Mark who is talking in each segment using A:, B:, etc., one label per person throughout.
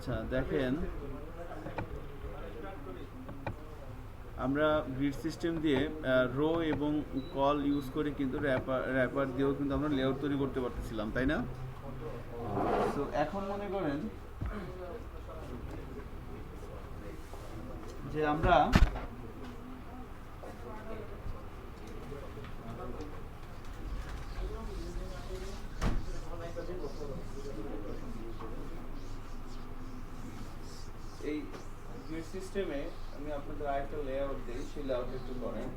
A: আচ্ছা দেখেন, আমরা গ্রিড সিস্টেম দিয়ে রো এবং কল ইউজ করে কিন্তু র্যাপার দিয়েও কিন্তু আমরা লেআউট তৈরি করতে পারতেছিলাম, তাই না? তো এখন মনে করেন যে আমরা এই গ্রিড সিস্টেমে আমি আপনাদের আরেকটা লেআউট দিই, সেই লেআউট একটু করেন।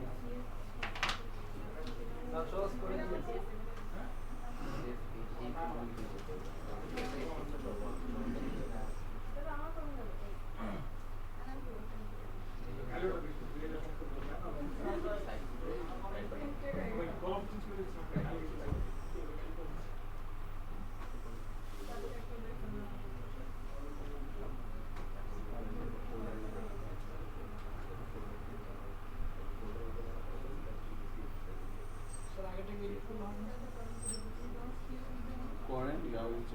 A: করেন লেআউট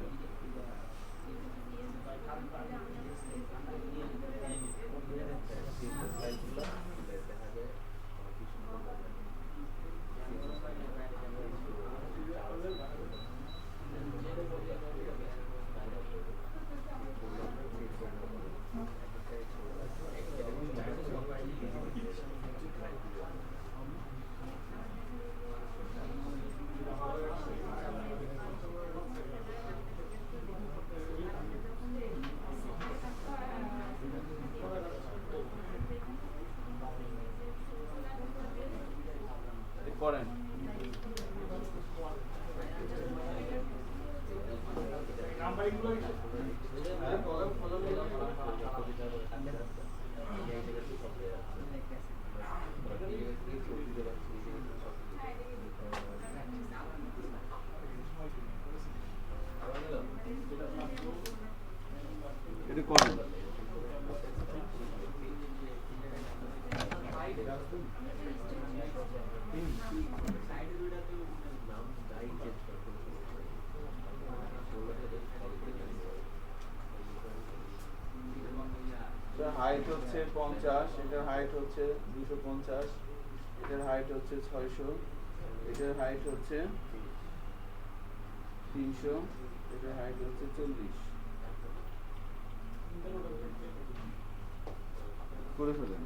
A: করেন। এটা করেন। হাইট হচ্ছে 50, এটার হাইট হচ্ছে 250, এটার হাইট হচ্ছে 600, এটার হাইট হচ্ছে 300, এটার হাইট হচ্ছে 40। করে ফেলেন।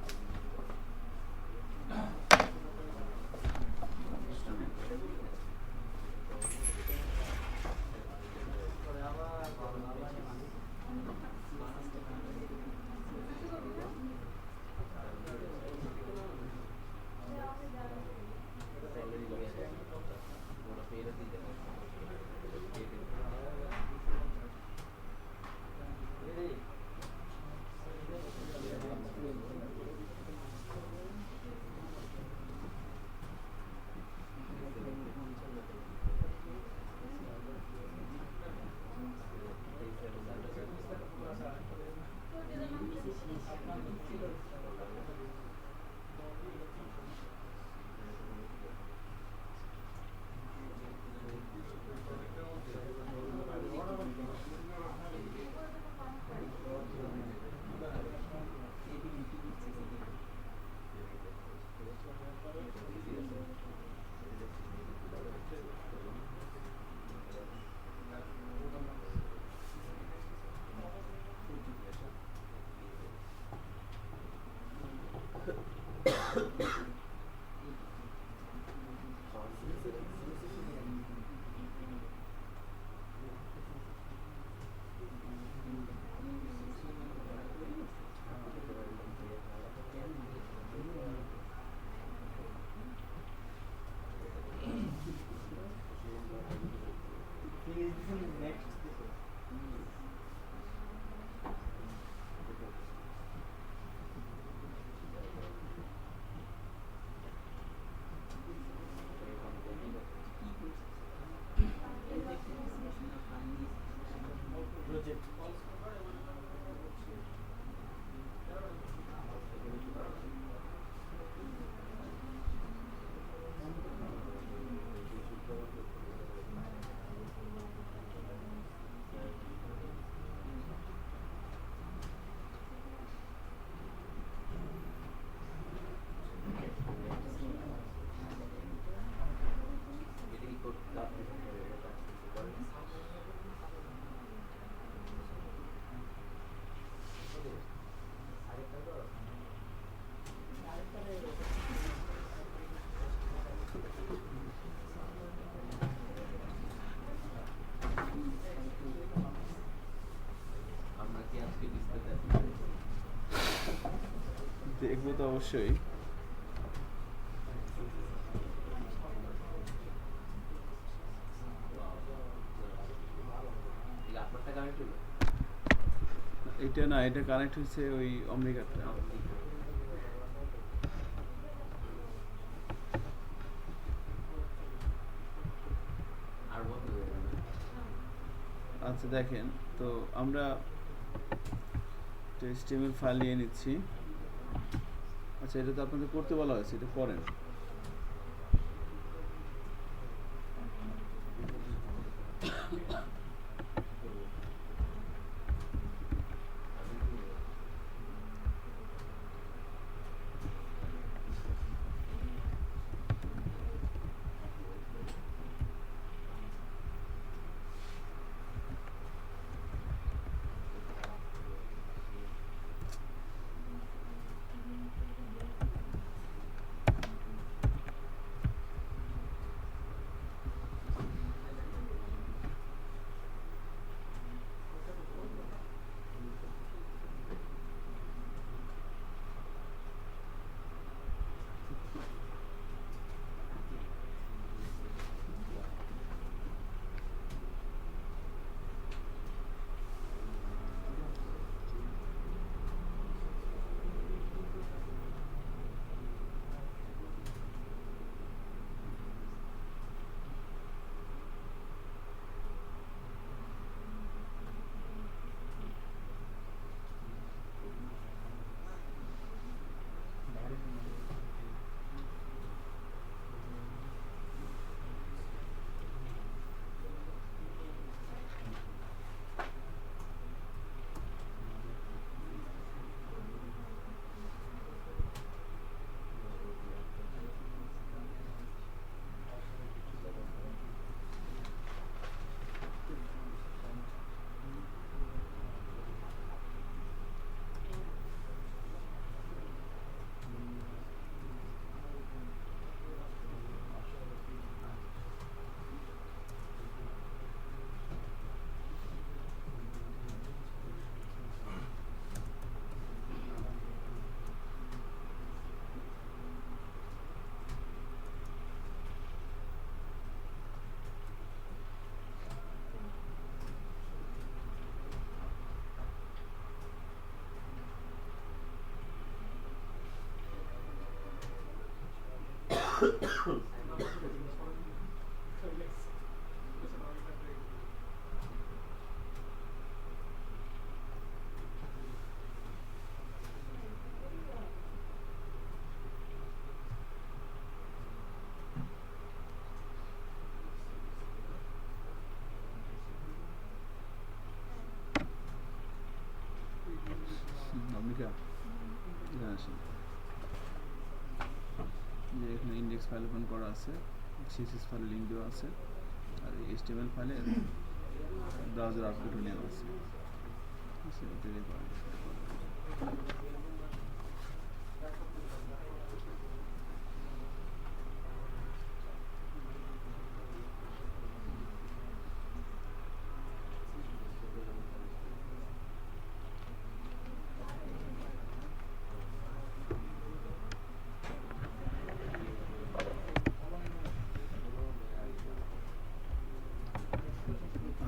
A: দেখবো তো অবশ্যই। এটা না, এটা কানেক্ট হচ্ছে ওই অমনিকারটা। আচ্ছা দেখেন, তো আমরা HTML ফাইল নিয়ে নিচ্ছি। আচ্ছা, এটা তো আপনাদের করতে বলা হয়েছে, এটা করেন। অমনিকা, এখানে আসেন। যে এখানে ইন্ডেক্স ফাইল ওপেন করা আছে, CSS ফাইলে লিঙ্ক দেওয়া আছে, আর এই HTML ফাইলে ব্রাউজার আউটপুট নেওয়া আছে।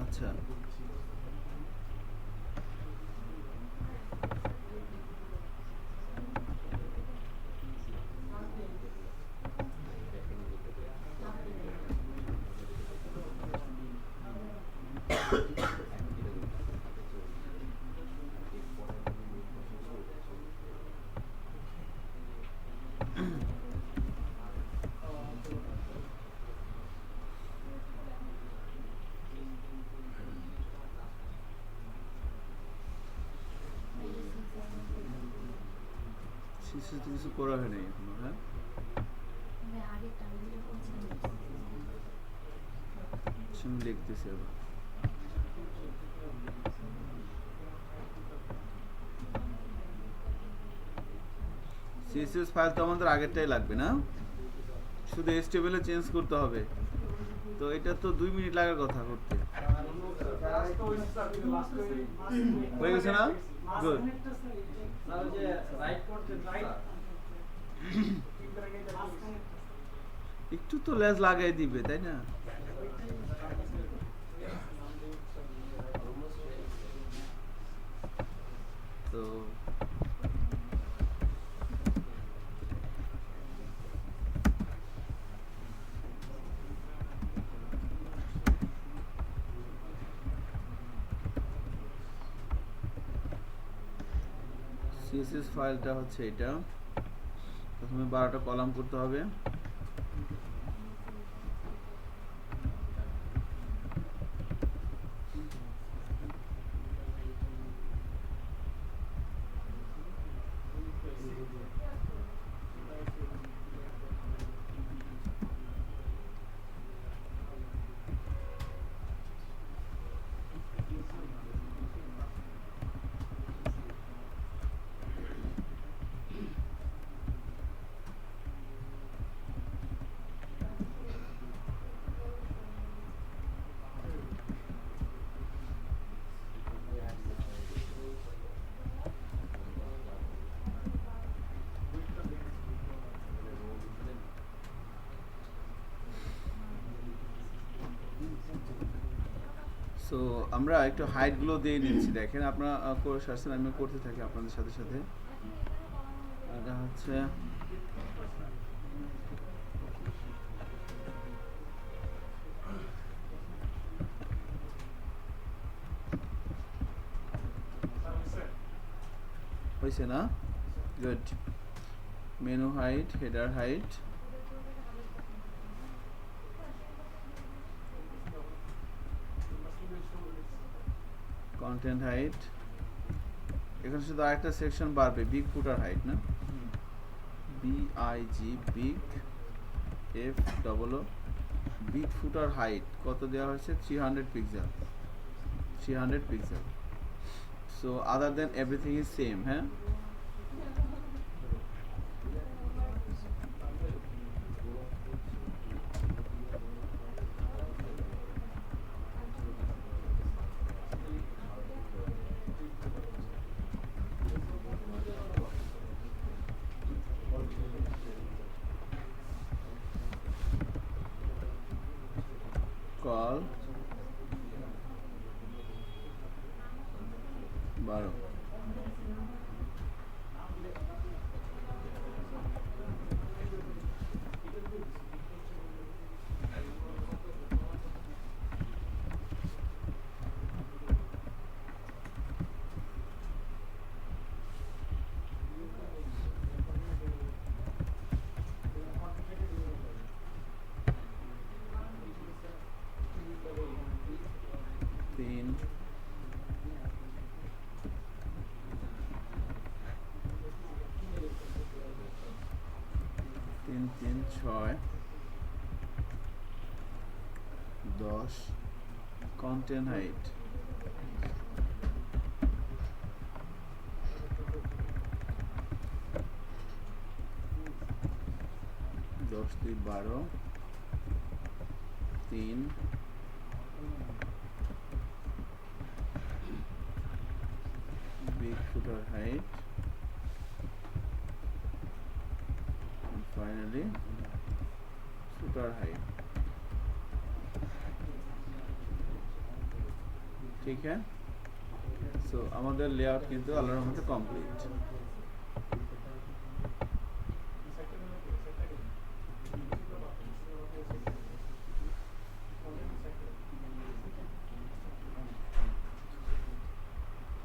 A: আচ্ছা, CSS তো কিছু করা হয় নাই এখনো। হ্যাঁ, আমি লিখতেছি আবার। CSS ফাইল তো আমাদের আগেরটাই লাগবে না, শুধু HTML এ চেঞ্জ করতে হবে। তো এটা তো 2 মিনিট লাগার কথা করতে। হয়ে গেছে না? গুড। একটু তো লেজ লাগাই দিবে, তাই না? তো সিএসএস ফাইলটা হচ্ছে এটা। প্রথমে 12টা কলাম করতে হবে। সো আমরা একটু হাইটগুলো দিয়ে নিচ্ছি। দেখেন আপনারা করে সারছেন, আমি করতে থাকি আপনাদের সাথে সাথে। এটা হচ্ছে হয়েছে না? Good. Menu height, header height, content height. এখানে শুধু আরেকটা সেকশন বাড়বে, বিগ ফুটার হাইট না, B I G, big F double O, big footer height কত দেওয়া হয়েছে? 300 pixel, 300 pixel. So other than everything is same. হ্যাঁ, কল 12। তিন, 3 3 6 10। Content height 10 2 12, 3, big footer height, and finally footer height। ठीक है। सो আমাদের লেআউট কিন্তু আল্লাহর রহমতে কমপ্লিট।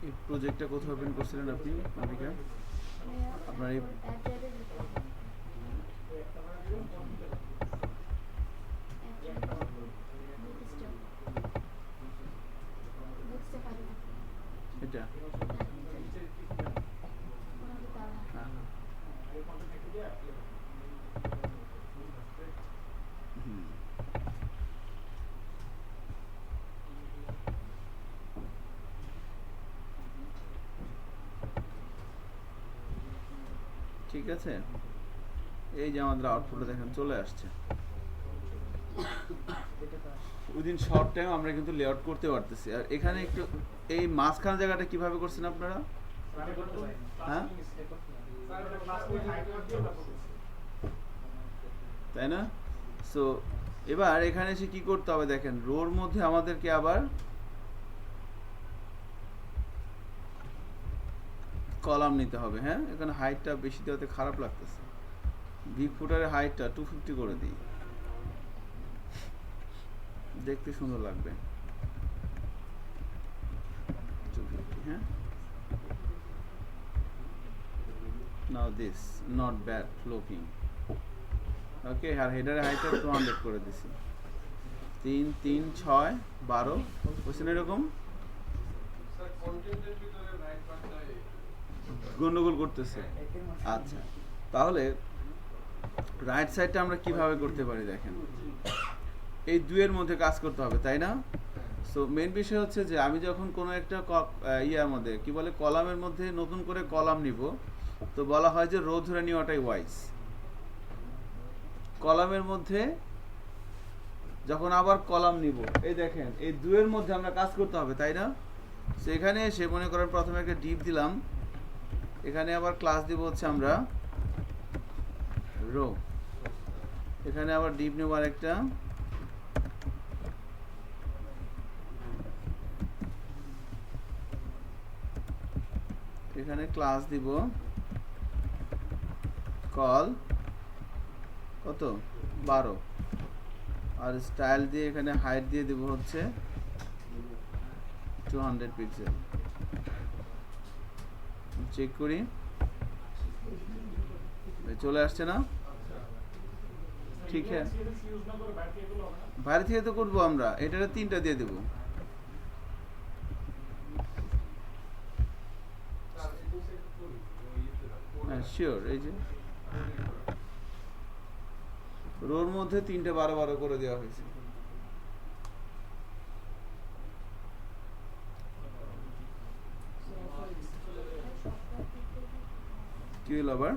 A: এই প্রজেক্টটা কোথায় ওপেন করছিলেন আপনি মালিকা? আপনার এই এটা ঠিক আছে। এই যে আমাদের আউটপুটে দেখেন চলে আসছে। উইদিন শর্ট টাইম আমরা কিন্তু লেআউট করতে পারতেছি। আর এখানে একটু এই মাঝখান জায়গাটা কিভাবে করছেন আপনারা? হ্যাঁ, তাই না? সো এবার এখানে এসে কি করতে হবে দেখেন, রোর মধ্যে আমাদেরকে আবার কলাম নিতে হবে। হ্যাঁ, এখানে হাইটটা বেশি দেওয়াতে খারাপ লাগতেছে, বিগ ফুটারের হাইটটা 250 করে দিই, দেখতে সুন্দর লাগবে। 250, হ্যাঁ। নাও দিস নট ব্যাড লুকিং। ওকে, আর হেডারের হাইটটা 200 করে দিছি। 3 3 6 12 কোশ্চেন এরকম গন্ডগোল করতেছে। আচ্ছা, তাহলে রাইট সাইডটা আমরা কিভাবে করতে পারি দেখেন, এই দুইয়ের মধ্যে কাজ করতে হবে, তাই না? সো মেন বিষয় হচ্ছে যে আমি যখন কোনো একটা ইয়ার মধ্যে কি বলে কলামের মধ্যে নতুন করে কলাম নিব, তো বলা হয় যে রো ধরে নেওয়াটাই ওয়াইজ। কলামের মধ্যে যখন আবার কলাম নিব, এই দেখেন এই দুইয়ের মধ্যে আমরা কাজ করতে হবে, তাই না? সেখানে এসে মনে করেন প্রথমে একটা ডিপ দিলাম, এখানে আবার ক্লাস দিব হচ্ছে আমরা রো, এখানে আবার ডিপ নেব আরেকটা, এখানে ক্লাস দিব কল কত 12, আর স্টাইল দিয়ে এখানে হাইট দিয়ে দেব হচ্ছে 200 পিক্সেল। চেক করি, চলে আসছে না? ঠিক আছে, বাইরে থেকে তো করবো আমরা, এটারে 3টা দিয়ে দেবো। হ্যাঁ শিওর, এই যে রোর মধ্যে 3টে 12 12 করে দেওয়া হয়েছে। কি হলো আবার?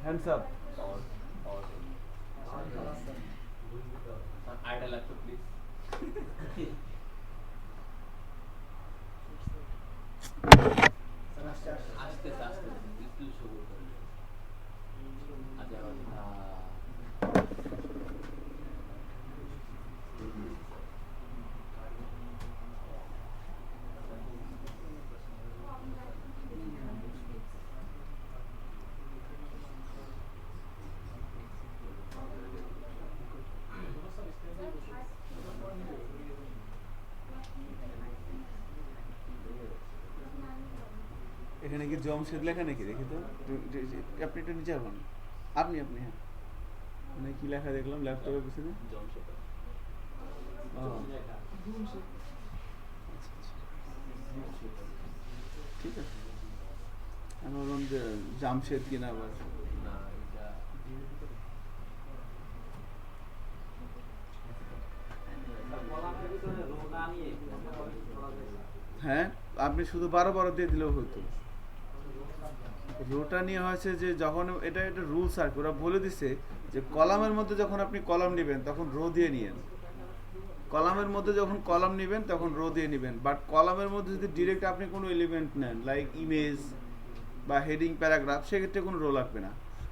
A: Hands up. এখানে কি জমশেদ লেখা নাকি? দেখি তো, আপনি একটু নিচে হন, আপনি আপনি হ্যাঁ, মানে কি লেখা দেখলাম ল্যাপটপের পিছনে? ঠিক আছে, আমি বললাম যে জামশেদ কিনা আবার। হ্যাঁ, আপনি শুধু 12 12 দিয়ে দিলেও হতো। রোটা নিয়ে হয়েছে যে যখন এটা একটা রুলস আর ওরা বলে দিছে যে কলামের মধ্যে যখন আপনি কলাম নেবেন তখন রো দিয়ে নিয়েন, কলামের মধ্যে যখন কলাম নেবেন তখন রো দিয়ে নেবেন। বাট কলামের মধ্যে যদি ডিরেক্ট আপনি কোনো এলিমেন্ট নেন লাইক ইমেজ বা হেডিং প্যারাগ্রাফ, সেক্ষেত্রে কোনো রো লাগবে না।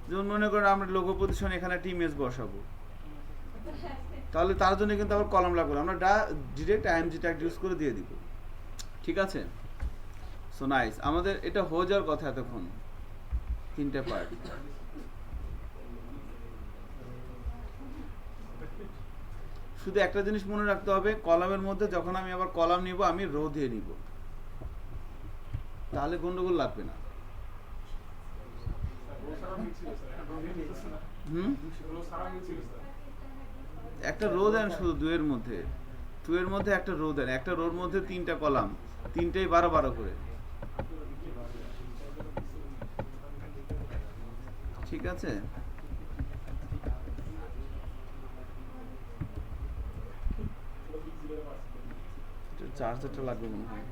A: যেমন মনে করেন আমরা লোগো পজিশন এখানে একটা ইমেজ বসাবো, তাহলে তার জন্য কিন্তু আবার কলাম লাগবে না, আমরা ডিরেক্ট আইএমজি ট্যাগ ইউজ করে দিয়ে দিব। ঠিক আছে, সো নাইস, আমাদের এটা হয়ে যাওয়ার কথা এতক্ষণ 3টে পার্ট। শুধু একটা জিনিস মনে রাখতে হবে, কলামের মধ্যে যখন আমি আবার কলাম নিব আমি রো দিয়ে নিব, তাহলে গন্ডগোল লাগবে না। একটা রো দেন শুধু দুয়ের মধ্যে, টুয়ের মধ্যে একটা রো দেন, একটা রোর মধ্যে 3টা কলাম, 3টেই 12 12 করে। ঠিক আছে, চার্জারটা লাগবে মনে হয়।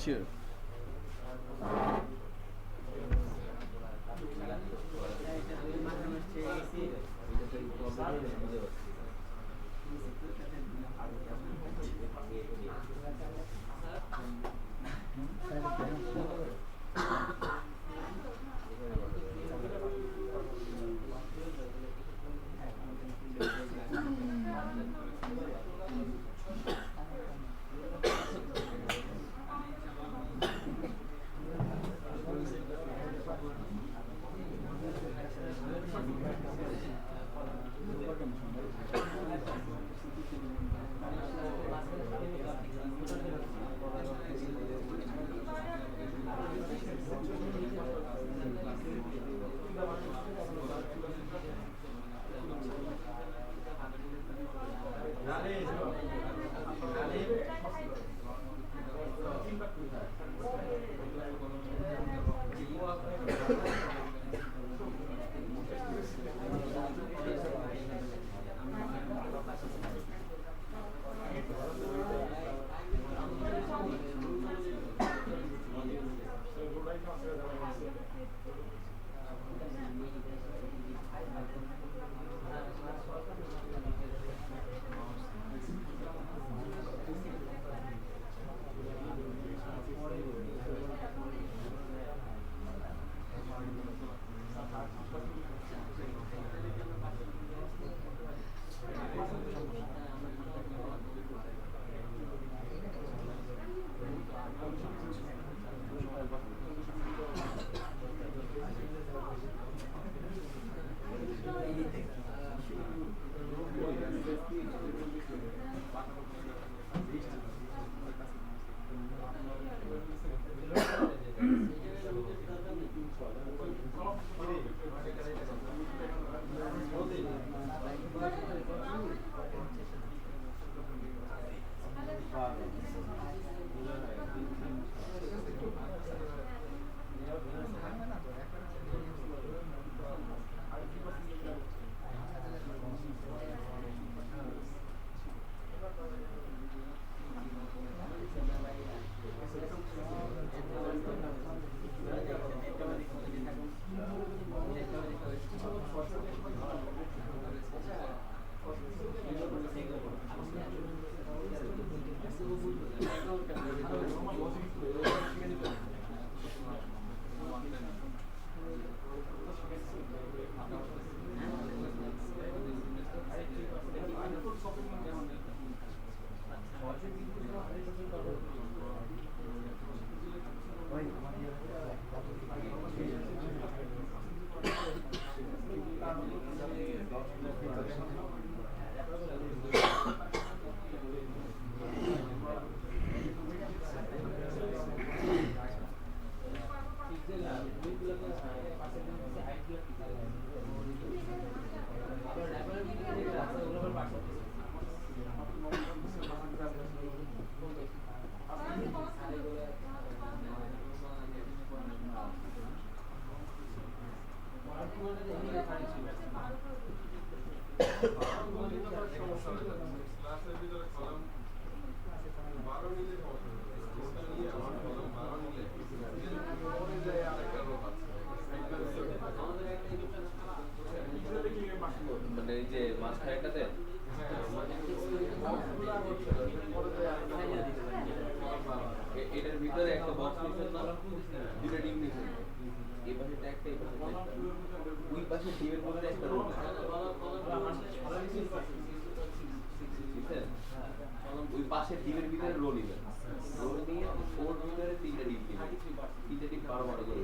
A: Cheers.
B: মানে এই যে মাছ খাইটাতে এটার ভিতরে একটা বক্স নিছেন না, দুটো ডিম নিছেন, এই পাশে একটা এই পাশে একটা, ওই পাশে ডিমের ভিতরে একটা রোল ওই পাশের ডিমের ভিতরে রোল নিবেন, রোল নিয়ে ওর ভিতরে তিনটা ডিম দিবেন, তিনটা ডিম বারো বারো করে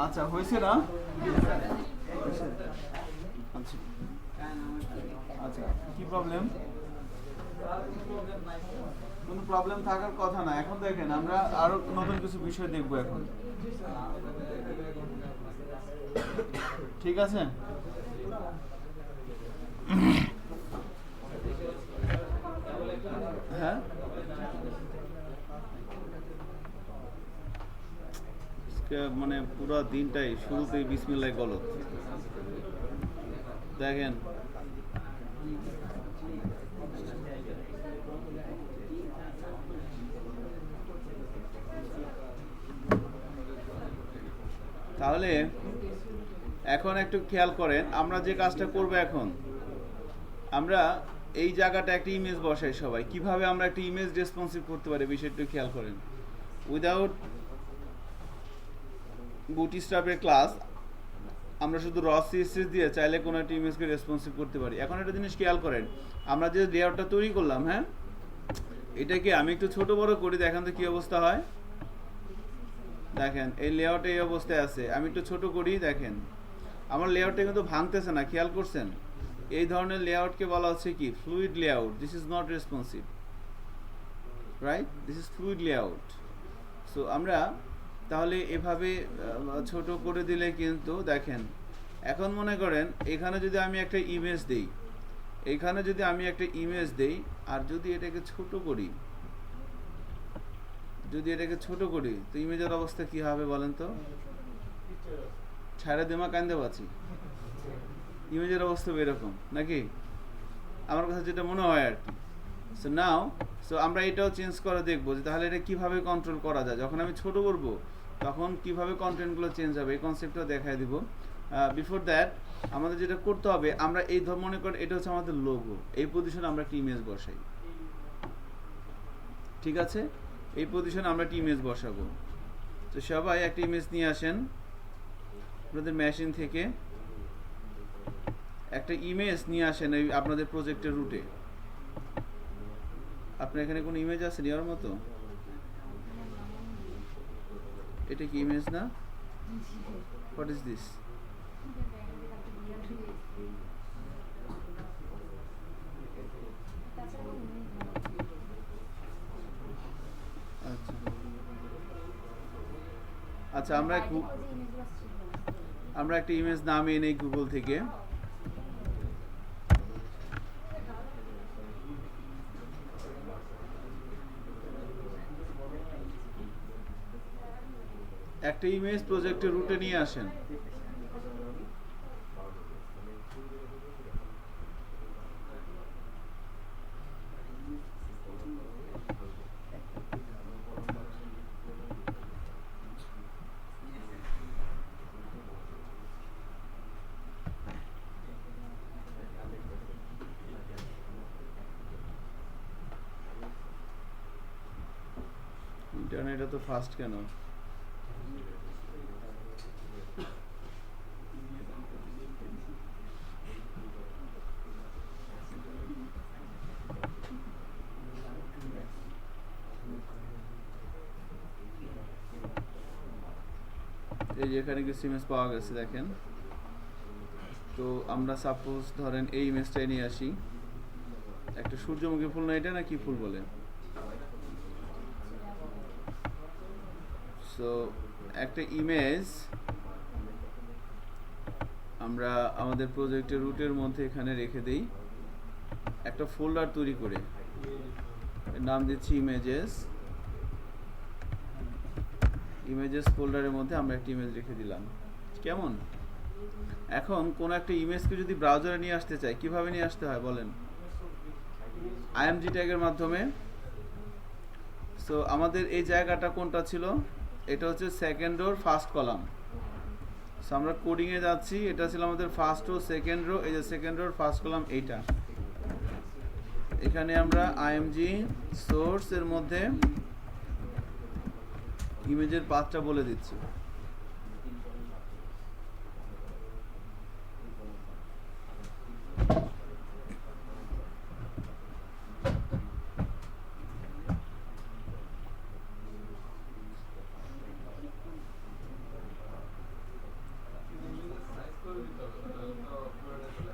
A: আচ্ছা হয়েছে না? আচ্ছা আচ্ছা কি প্রবলেম? কোনো প্রবলেম থাকার কথা না। এখন দেখেন আমরা আরো নতুন কিছু বিষয় দেখবো এখন, ঠিক আছে? হ্যাঁ মানে পুরো দিনটাই শুরুতেই বিসমিল্লাহ গলত। দেখেন তাহলে এখন একটু খেয়াল করেন, আমরা যে কাজটা করব এখন, আমরা এই জায়গাটা একটা ইমেজ বসাই সবাই। কিভাবে আমরা একটা ইমেজ রেসপন্সিভ করতে পারি বিষয়টা একটু খেয়াল করেন। উইদাউট বুটস্ট্র্যাপের ক্লাস আমরা শুধু র সিএসএস দিয়ে চাইলে কোনো একটা ইমেজকে রেসপন্সিভ করতে পারি। এখন একটা জিনিস খেয়াল করেন, আমরা যে লেআউটটা তৈরি করলাম, হ্যাঁ, এটাকে আমি একটু ছোট বড় করি, দেখেন তো কি অবস্থা হয়। দেখেন এই লেআউটে এই অবস্থায় আছে, আমি একটু ছোট করি, দেখেন আমার লেআউটটা কিন্তু ভাঙতেছে না, খেয়াল করছেন? এই ধরনের লেআউটকে বলা হচ্ছে কি? Fluid layout. This is not responsive, right? This is fluid layout. So আমরা তাহলে এভাবে ছোট করে দিলে কিন্তু দেখেন, এখন মনে করেন এখানে যদি আমি একটা ইমেজ দেই, এখানে যদি আমি একটা ইমেজ দেই, আর যদি এটাকে ছোট করি, যদি এটাকে ছোট করি, তো ইমেজের অবস্থা কি হবে বলেন তো? ছাড়া দেমা কান্দে পাচ্ছি, ইমেজের অবস্থা এরকম নাকি? আমার কাছে যেটা মনে হয় আর কি। সো নাও, সো আমরা এটাও চেঞ্জ করে দেখবো যে তাহলে এটা কিভাবে কন্ট্রোল করা যায়। যখন আমি ছোট করব তখন কিভাবে কন্টেন্টগুলো চেঞ্জ হবে, এই কনসেপ্টটাও দেখাই দিব। বিফোর দ্যাট আমাদের যেটা করতে হবে, আমরা এই মনে করেন এটা হচ্ছে আমাদের লোগো, এই পজিশনে আমরা একটা ইমেজ বসাই, ঠিক আছে? এই পজিশনে আমরা একটা ইমেজ বসাবো। তো সবাই একটা ইমেজ নিয়ে আসেন আপনাদের মেশিন থেকে, একটা ইমেজ নিয়ে আসেন এই আপনাদের প্রজেক্টের রুটে। আপনার এখানে কোনো ইমেজ আছে নেওয়ার মতো? এটা কি ইমেজ না? What is this? আচ্ছা, আমরা একটা ইমেজ নামিয়ে নেই গুগল থেকে। একটা ইমেজ প্রজেক্টের রুটে নিয়ে আসেন। ইন্টারনেট এত ফাস্ট কেন? এই যে এখানে কিছু ইমেজ পাওয়া গেছে, দেখেন। তো আমরা সাপোজ ধরেন এই ইমেজটাই নিয়ে আসি। একটা সূর্যমুখী ফুল না এটা, না কি ফুল বলে? সো একটা ইমেজ আমরা আমাদের প্রজেক্টের রুটের মধ্যে এখানে রেখে দেই, একটা ফোল্ডার তৈরি করে, এর নাম দিচ্ছি ইমেজেস। ইমেজেস ফোল্ডারের মধ্যে আমরা একটা ইমেজ রেখে দিলাম, কেমন? এখন কোন একটা ইমেজকে যদি ব্রাউজারে নিয়ে আসতে চাই, কিভাবে নিয়ে আসতে হয় বলেন? আইএমজি ট্যাগের মাধ্যমে। সো আমাদের এই জায়গাটা কোনটা ছিল? এটা হচ্ছে second rho first column. So আমরা কোডিং এ যাচ্ছি, এটা ছিল আমাদের ফার্স্ট রো সেকেন্ড রো, এই যে সেকেন্ড রোর ফার্স্ট কলাম এইটা। এখানে আমরা আইএমজি সোর্স এর মধ্যে ইমেজের পাথটা বলে দিচ্ছি।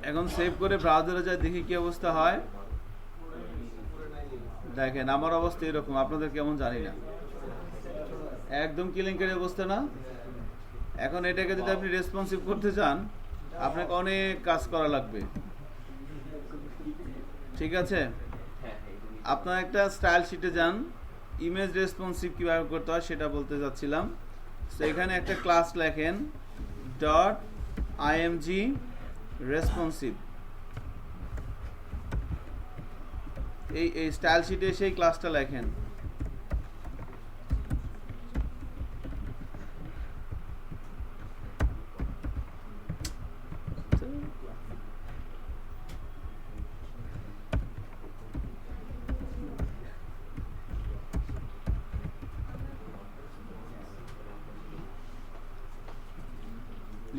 A: এখন সেভ করে ব্রাউজারে যাই, দেখি কি অবস্থা হয়। দেখেন আমার অবস্থা এরকম, আপনাদের কেমন জানি না, একদম কেলেঙ্কারি অবস্থা না? এখন এটাকে যদি আপনি রেসপন্সিভ করতে চান, আপনাকে অনেক কাজ করা লাগবে, ঠিক আছে? আপনার একটা স্টাইল শিটে যান, ইমেজ রেসপন্সিভ কিভাবে করতে হয় সেটা বলতে যাচ্ছিলাম। তো এখানে একটা ক্লাস লেখেন ডট আইএমজি রেসপন্সিভ। এই স্টাইল শিটে সেই ক্লাসটা লেখেন।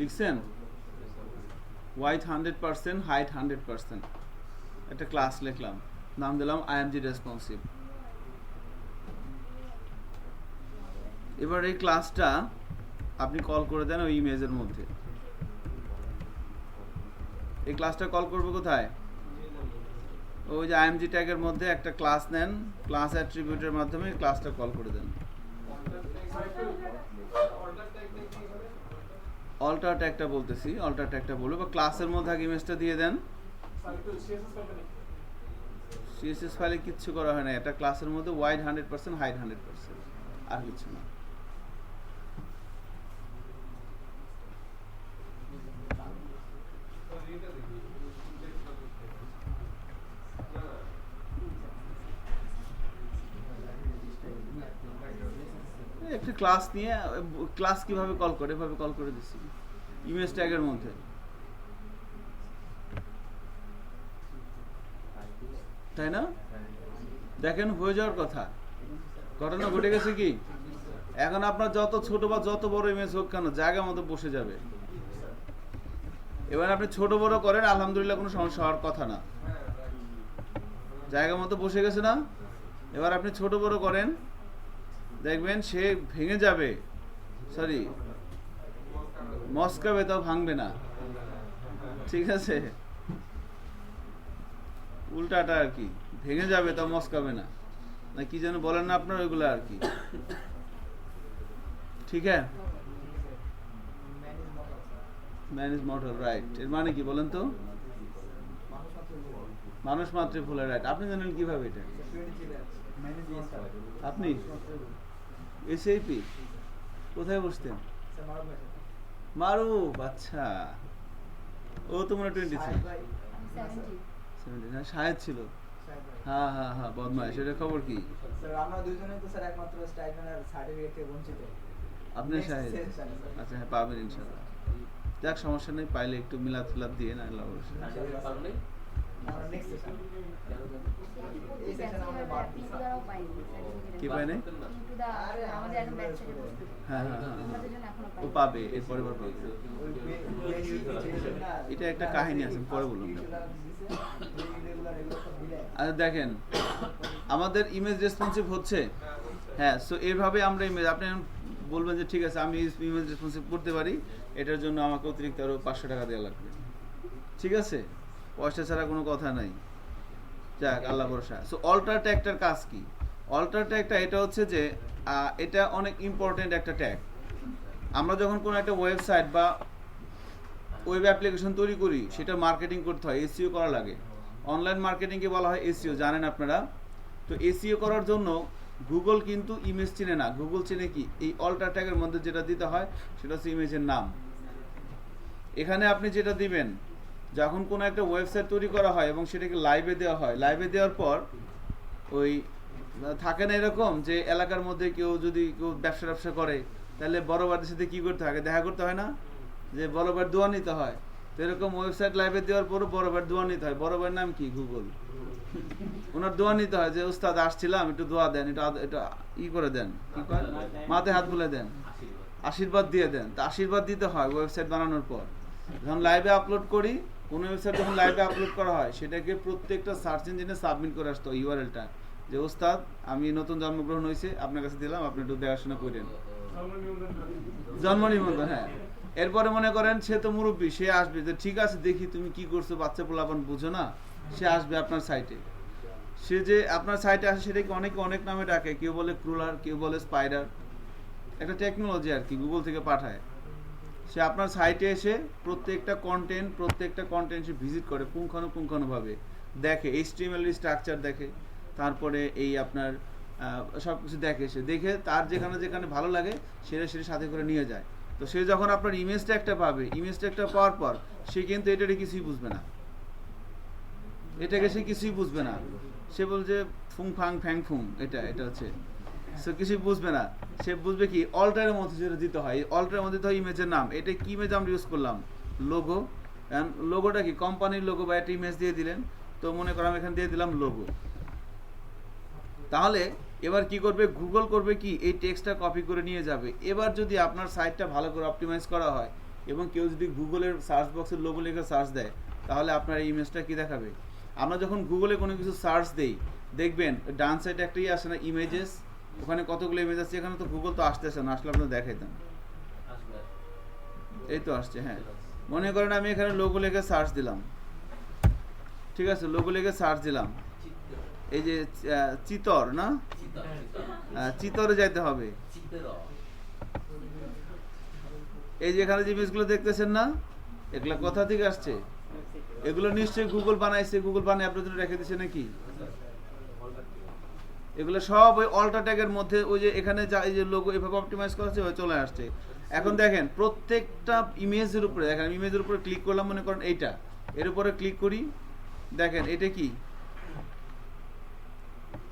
A: লিখছেন? ওয়াইড 100%, হাইট 100%, একটা ক্লাস লিখলাম, নাম দিলাম IMG রেসপন্সিভ। এবার এই ক্লাসটা আপনি কল করে দেন ওই ইমেজের মধ্যে। এই ক্লাসটা কল করবে কোথায়? ওই যে IMG ট্যাগের মধ্যে একটা ক্লাস নেন, ক্লাস অ্যাট্রিবিউটের মাধ্যমে ক্লাসটা কল করে দেন। অল্টার ট্যাগটা বলতেছি, অল্টার ট্যাগটা বলবো, বা ক্লাসের মধ্যে আগে ইমেজটা দিয়ে দেন। CSS ফাইলে কিচ্ছু করা হয় না, এটা ক্লাসের মধ্যে ওয়াইড 100%, হাইট 100%, আর কিছু না। একটা ক্লাস নিয়ে ক্লাস কিভাবে কল করে, এভাবে কল করে দিচ্ছি ইমেজ ট্যাগের মধ্যে, তাই না? দেখেন হয়ে যাওয়ার কথা, ঘটনা ঘটে গেছে কি? এখন আপনার যত ছোট বা যত বড় ইমেজ হোক কেন জায়গা মতো বসে যাবে। এবার আপনি ছোট বড় করেন, আলহামদুলিল্লাহ কোনো সমস্যা হওয়ার কথা না, জায়গা মতো বসে গেছে না? এবার আপনি ছোট বড় করেন, দেখবেন সে ভেঙে যাবে, সরি মস্কাবে, তাও ভাঙবে না, ঠিক আছে? উল্টাটা আর কি, ভেঙে যাবে তাও মস্কাবে না, না কি যেন বলেন না আপনার, ওইগুলো আর কি, ঠিক আছে? Man is mortal, right. এর মানে কি বলেন তো? মানুষ মাত্রই ভুলে, রাইট। আপনি জানেন কিভাবে এটা? আপনি SAP কোথায় বসতেন? মারুফ, আচ্ছা, ও তোমরা 23, 17, শাহেদ ছিল, হ্যাঁ হ্যাঁ হ্যাঁ, বদমাইশ, এটার খবর কি?
C: আমরা দুইজনে তো স্যার একমাত্র স্টাইপেন্ডের সার্টিফিকেট থেকে বঞ্চিত।
A: আপনি শাহেদ? আচ্ছা হ্যাঁ, পাবেন ইনশাআল্লাহ। যাক, সমস্যা নেই, পাইলে একটু মিলাদ ফিলাদ দিয়ে না, আল্লাহ অবশ্যই।
C: আমরা নেক্সট সেশন এই সেশন আমরা বাদ দিই।
A: কি পায় নাই?
D: আমাদের এখন ব্যাচ ছেড়ে বসতে।
A: হ্যাঁ হ্যাঁ হ্যাঁ,
D: আমাদের জন্য এখনো
A: ও
D: পাই।
A: পাবে, এরপরে বার পাবে।
C: ওই সিচুয়েশন না,
A: এটা একটা কাহিনী আছে, পরে বলুন না।
C: রেগুলার এগুলো সব মিলে
A: আচ্ছা দেখেন, আমাদের ইমেজ রেসপন্সিভ হচ্ছে, হ্যাঁ। সো এইভাবে আমরা ইমেজ, আপনি বলবেন যে ঠিক আছে আমি ইমেজ রেসপন্সিভ করতে পারি, এটার জন্য আমাকে অতিরিক্ত আরও 500 টাকা দেওয়া লাগবে, ঠিক আছে? পয়সা ছাড়া কোনো কথা নাই, যাক আল্লাহ ভরসা। সো অল্টার ট্যাগটার কাজ কি? অল্টার ট্যাগটা এটা হচ্ছে যে এটা অনেক ইম্পর্টেন্ট একটা ট্যাগ। আমরা যখন কোনো একটা ওয়েবসাইট বা ওয়েব অ্যাপ্লিকেশন তৈরি করি, সেটা মার্কেটিং করতে হয়, SEO করা লাগে। অনলাইন মার্কেটিংকে বলা হয় SEO, জানেন আপনারা? তো SEO করার জন্য গুগল কিন্তু ইমেজ চিনে না, গুগল চিনে কি? এই অল্টার ট্যাগের মধ্যে যেটা দিতে হয় সেটা হচ্ছে ইমেজের নাম। এখানে আপনি যেটা দিবেন, যখন কোনো একটা ওয়েবসাইট তৈরি করা হয় এবং সেটাকে লাইভে দেওয়া হয়, লাইভে দেওয়ার পর ওই থাকে না এরকম যে এলাকার মধ্যে কেউ যদি কেউ ব্যবসা করে, তাহলে বড় ভাইদের সাথে কী করতে হয়? দেখা করতে হয় না, যে বড় ভাইয়ের দোয়া নিতে হয়। তো এরকম ওয়েবসাইট লাইভে দেওয়ার পরও বড় ভাইয়ের দোয়া নিতে হয়। বড় ভাইয়ের নাম কি? গুগল। ওনার দোয়া নিতে হয় যে উস্তাদ আসছিলাম, একটু দোয়া দেন, এটা ই করে দেন, কি করেন, মাথায় হাত বুলে দেন, আশীর্বাদ দিয়ে দেন। তা আশীর্বাদ দিতে হয় ওয়েবসাইট বানানোর পর। যখন লাইভে আপলোড করি, কোনো ওয়েবসাইট যখন লাইভে আপলোড করা হয়, সেটাকে প্রত্যেকটা সার্চ ইঞ্জিনে সাবমিট করে আসতে হয় URL-টা, যে ওস্তাদ আমি নতুন জন্মগ্রহণ হয়েছে, আপনার কাছে দিলাম, আপনি একটু দেখাশোনা করেন, জন্ম নিবন্ধন। হ্যাঁ, এরপরে মনে করেন সে তো মুরব্বী, সে আসবে যে ঠিক আছে দেখি তুমি কি করছো, বাচ্চা পোলাপান বুঝো না, সে আসবে আপনার সাইটে। সে যে আপনার সাইটে আসে সেটাকে অনেকে অনেক নামে ডাকে, কেউ বলে ক্রুলার, কেউ বলে স্পাইডার, একটা টেকনোলজি আর কি, গুগল থেকে পাঠায়। সে আপনার সাইটে এসে প্রত্যেকটা কন্টেন্ট সে ভিজিট করে পুঙ্খানুপুঙ্খানুভাবে দেখে, HTML স্ট্রাকচার দেখে, তারপরে এই আপনার সব কিছু দেখে। সে দেখে তার যেখানে যেখানে ভালো লাগে সেটা সাথে করে নিয়ে যায়। তো সে যখন আপনার ইমেজটা একটা পাবে, ইমেজটা একটা পাওয়ার পর সে কিন্তু এটাকে কিছুই বুঝবে না, এটাকে সে কিছুই বুঝবে না। সে বলছে ফুং ফাং ফ্যাং ফুং, এটা হচ্ছে, সে কিছুই বুঝবে না। সে বুঝবে কি অল্টারের মধ্যে যেটা দিতে হয়, অল্টারের মধ্যে দিতে হয় ইমেজের নাম। এটা কি ইমেজ আমরা ইউজ করলাম? লোগো। লোগোটা কি? কোম্পানির লোগো বা একটা ইমেজ দিয়ে দিলেন, তো মনে করেন এখানে দিয়ে দিলাম লোগো। তাহলে এবার কি করবে? গুগল করবে কি, এই টেক্সটটা কপি করে নিয়ে যাবে। এবার যদি আপনার সাইটটা ভালো করে অপটিমাইজ করা হয়, এবং কেউ যদি গুগলের সার্চ বক্সের লোগো লিখে সার্চ দেয় তাহলে আপনার এই ইমেজটা কি দেখাবে। আমরা যখন গুগলে কোনো কিছু সার্চ দেই দেখবেন ডান সাইডে একটাই আসে না ইমেজেস, ওখানে কতগুলো ইমেজ আছে, এখানে তো গুগল তো আসতেছে না, আসলে আপনার দেখাইতাম। এই তো আসছে, হ্যাঁ। মনে করেন আমি এখানে লোগো লিখে সার্চ দিলাম, ঠিক আছে, লোগো লিখে সার্চ দিলাম, এই যে চিতর না, চিতরে যাইতে হবে। এই যে এখানে যে ইমেজগুলো দেখতেছেন না, এগুলা কোথা থেকে আসছে? এগুলো নিশ্চয়ই গুগল বানাইছে, গুগল বানিয়ে আপনার জন্য রেখে দিচ্ছে নাকি? এগুলো সব ওই অল্টা ট্যাগের মধ্যে ওই যে এখানে যা এই যে লোগো এভাবে অপটিমাইজ করা আছে চলে আসছে। এখন দেখেন প্রত্যেকটা ইমেজের উপরে, দেখেন ইমেজের উপরে ক্লিক করলাম, মনে করেন এইটা, এর উপরে ক্লিক করি, দেখেন এটা কি,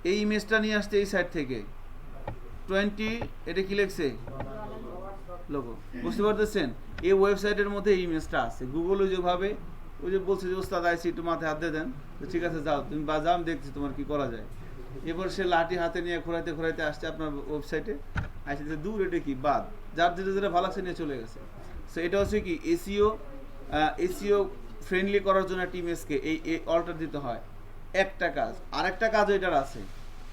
A: এই ইমেজটা নিয়ে আসছে এই সাইড থেকে 20, এটা কি লিখছে লোগো, বুঝতে পারতেছেন? এই ওয়েবসাইটের মধ্যে এই ইমেজটা আছে। গুগল ওই যেভাবে ওই যে বলছে যে ওস্তাদ আইসি একটু মাথায় হাত দিয়ে দেন, তো ঠিক আছে যাও তুমি বাজাও, আমি দেখছি তোমার কি করা যায়। এবার সে লাঠি হাতে নিয়ে ঘোরাইতে ঘোরাইতে আসছে আপনার ওয়েবসাইটে, আসছে দূর এটা কি বাদ, যার যেটা যেটা ভালো লাগছে নিয়ে চলে গেছে। সো এটা হচ্ছে কি এসিও ফ্রেন্ডলি করার জন্য একটা ইমেজকে এই অল্টার দিতে হয়, একটা কাজ। আরেকটা কাজ এটার আছে,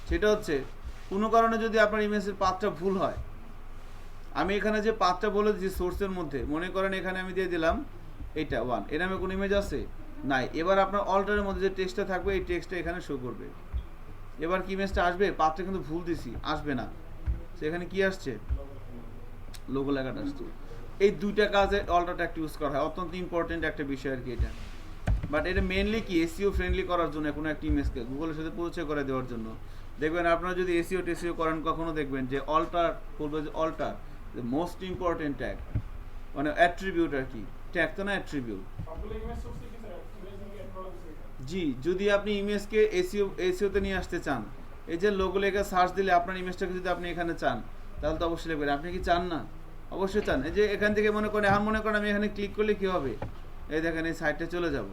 A: সেটা হচ্ছে কোনো কারণে যদি আপনার ইমেজের পাথটা ভুল হয়, আমি এখানে যে পাথটা বলে দিচ্ছি সোর্সের মধ্যে, মনে করেন এখানে আমি দিয়ে দিলাম এইটা 1, এর নামে কোনো ইমেজ আছে নাই। এবার আপনার অল্টারের মধ্যে যে টেক্সটটা থাকবে এই টেক্সটটা এখানে শো করবে। এবার কি ইমেজটা আসবে? পাথটা কিন্তু ভুল দিছি, আসবে না। সেখানে কি আসছে? লোগো লেখাটা আসছে। এই দুইটা কাজে অল্টারটা একটা ইউজ করা হয়, অত্যন্ত ইম্পর্টেন্ট একটা বিষয় আর কি এটা। বাট এটা মেনলি কি এসইও ফ্রেন্ডলি করার জন্য, কোনো একটা ইমেজকে গুগলের সাথে পরিচয় করে দেওয়ার জন্য। দেখবেন আপনারা যদি এসইও টেসইও করেন, কখনো দেখবেন যে অল্টার বলবে যে অল্টার মোস্ট ইম্পর্টেন্ট ট্যাগ, মানে অ্যাট্রিবিউট আর কি, ট্যাগ তো না অ্যাট্রিবিউট। জি, যদি আপনি ইমেজকে এসইওতে নিয়ে আসতে চান, এই যে লোগো লেখা সার্চ দিলে আপনার ইমেজটাকে যদি আপনি এখানে চান, তাহলে তো অবশ্যই লিখবেন। আপনি কি চান না? অবশ্যই চান। এই যে এখান থেকে মনে করেন, এখন মনে করেন আমি এখানে ক্লিক করলে কি হবে, এই দেখেন এই সাইটটা চলে যাব,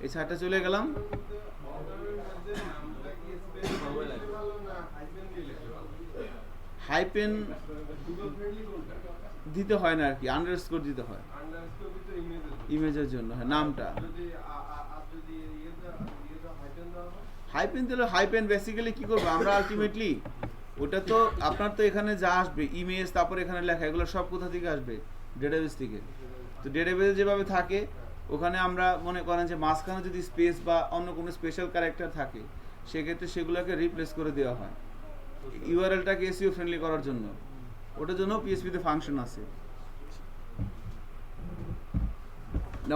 A: এই সাইটটা চলে গেলাম। হাইপেন দিতে হয় না আর কি, আন্ডারস্কোর দিতে হয় ইমেজের জন্য, হ্যাঁ, নামটা। হাইপেন দিলে হাইপেন বেসিক্যালি কি করবো আমরা আলটিমেটলি, ওটা তো আপনার তো এখানে যা আসবে ইমেজ, তারপর এখানে লেখা, এগুলো সব কোথা থেকে আসবে? ডেটাবেস থেকে। তো ডেটাবেসে যেভাবে থাকে ওখানে আমরা মনে করেন যে মাঝখানে যদি স্পেস বা অন্য কোনো স্পেশাল ক্যারেক্টার থাকে, সেক্ষেত্রে সেগুলোকে রিপ্লেস করে দেওয়া হয় ইউআরএলটাকে এসইও ফ্রেন্ডলি করার জন্য। ওটার জন্য পিএসপিতে ফাংশন আছে।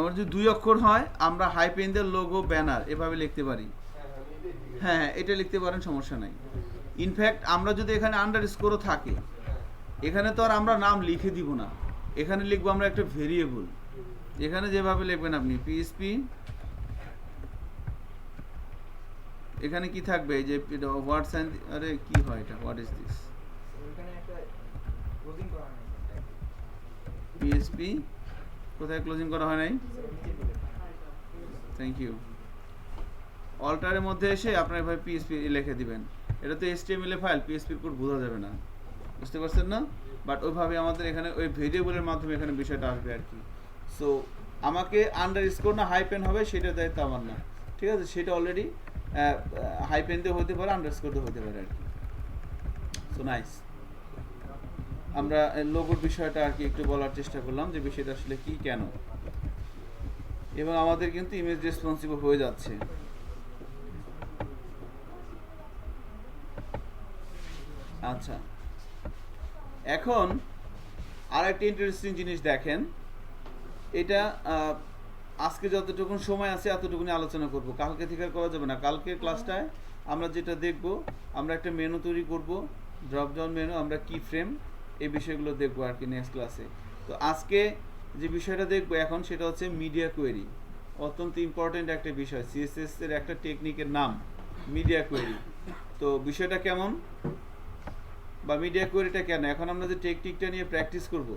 A: আমার যদি 2 অক্ষর হয়, আমরা হাইপেন দিয়ে লোগো ব্যানার এভাবে লিখতে পারি। হ্যাঁ, এটা লিখতে পারেন, সমস্যা নাই। ইনফ্যাক্ট আমরা যদি এখানে আন্ডারস্কোরও থাকে, এখানে তো আর আমরা নাম লিখে দিব না, এখানে লিখবো আমরা একটা ভেরিয়েবল। এখানে যেভাবে লিখবেন আপনি পিএসপি, এখানে কি থাকবে, এই যে হোয়াট সাইন, আরে কি হয় এটা, হোয়াট ইজ দিস,
C: ওখানে একটা ক্লোজিং করা নাই
A: পিএসপি, কোথায় ক্লোজিং করা হয় নাই? Thank you. অল্টারের মধ্যে এসে আপনার এভাবে পিএসপি লিখে দিবেন। এটা তো এইচটিএমএল ফাইল, পিএসপির কোড বোঝা যাবে না, বুঝতে পারছেন না? বাট ওইভাবে আমাদের এখানে ওই ভেরিয়েবলের মাধ্যমে এখানে বিষয়টা আসবে আর কি। সো আমাকে আন্ডারস্কোর না হাইপেন হবে সেটার দায়িত্ব আমার না, ঠিক আছে? সেটা অলরেডি হাইপেন দিয়ে হতে পারে, আন্ডারস্কোর দিয়ে হতে পারে আর কি। So nice. আমরা লোগোর বিষয়টা আর কি একটু বলার চেষ্টা করলাম যে বিষয়টা আসলে কি, কেন, এবং আমাদের কিন্তু ইমেজ রেসপন্সিবল হয়ে যাচ্ছে। আচ্ছা, এখন আর একটা ইন্টারেস্টিং জিনিস দেখেন, এটা আজকে যতটুকু সময় আছে এতটুকুনি আলোচনা করব, কালকে থেকে আর করা যাবে না। কালকের ক্লাসটায় আমরা যেটা দেখব, আমরা একটা মেনু তৈরি করব, ড্রপ ডাউন মেনু, আমরা কি ফ্রেম, এই বিষয়গুলো দেখবো আর কি নেক্সট ক্লাসে। তো আজকে যে বিষয়টা দেখবো এখন, সেটা হচ্ছে মিডিয়া কোয়েরি। অত্যন্ত ইম্পর্টেন্ট একটা বিষয়, সিএসএস এর একটা টেকনিকের নাম মিডিয়া কোয়েরি। তো বিষয়টা কেমন বা মিডিয়া কোয়েরিটা কেন, এখন আমরা যে টেকনিকটা নিয়ে প্র্যাকটিস করব,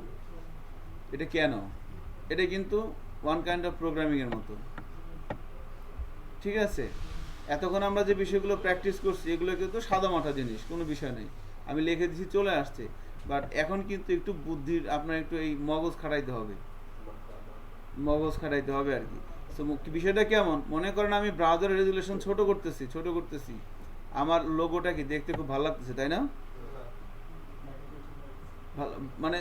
A: এটা কেন, এটা কিন্তু ওয়ান কাইন্ড অফ প্রোগ্রামিং এর মতো, ঠিক আছে? এতক্ষণ আমরা যে বিষয়গুলো প্র্যাকটিস করছি এগুলো কিন্তু সাদামাটা জিনিস, কোনো বিষয় নেই, আমি লিখে দিচ্ছি চলে আসছে। বাট এখন কিন্তু একটু বুদ্ধির আপনার একটু এই মগজ খাটাইতে হবে আর কি। সো বিষয়টা কেমন, মনে করেন আমি ব্রাউজারের রেজুলেশন ছোট করতেছি, আমার লোগোটা কি দেখতে খুব ভালো লাগতেছে, তাই না? ভালো মানে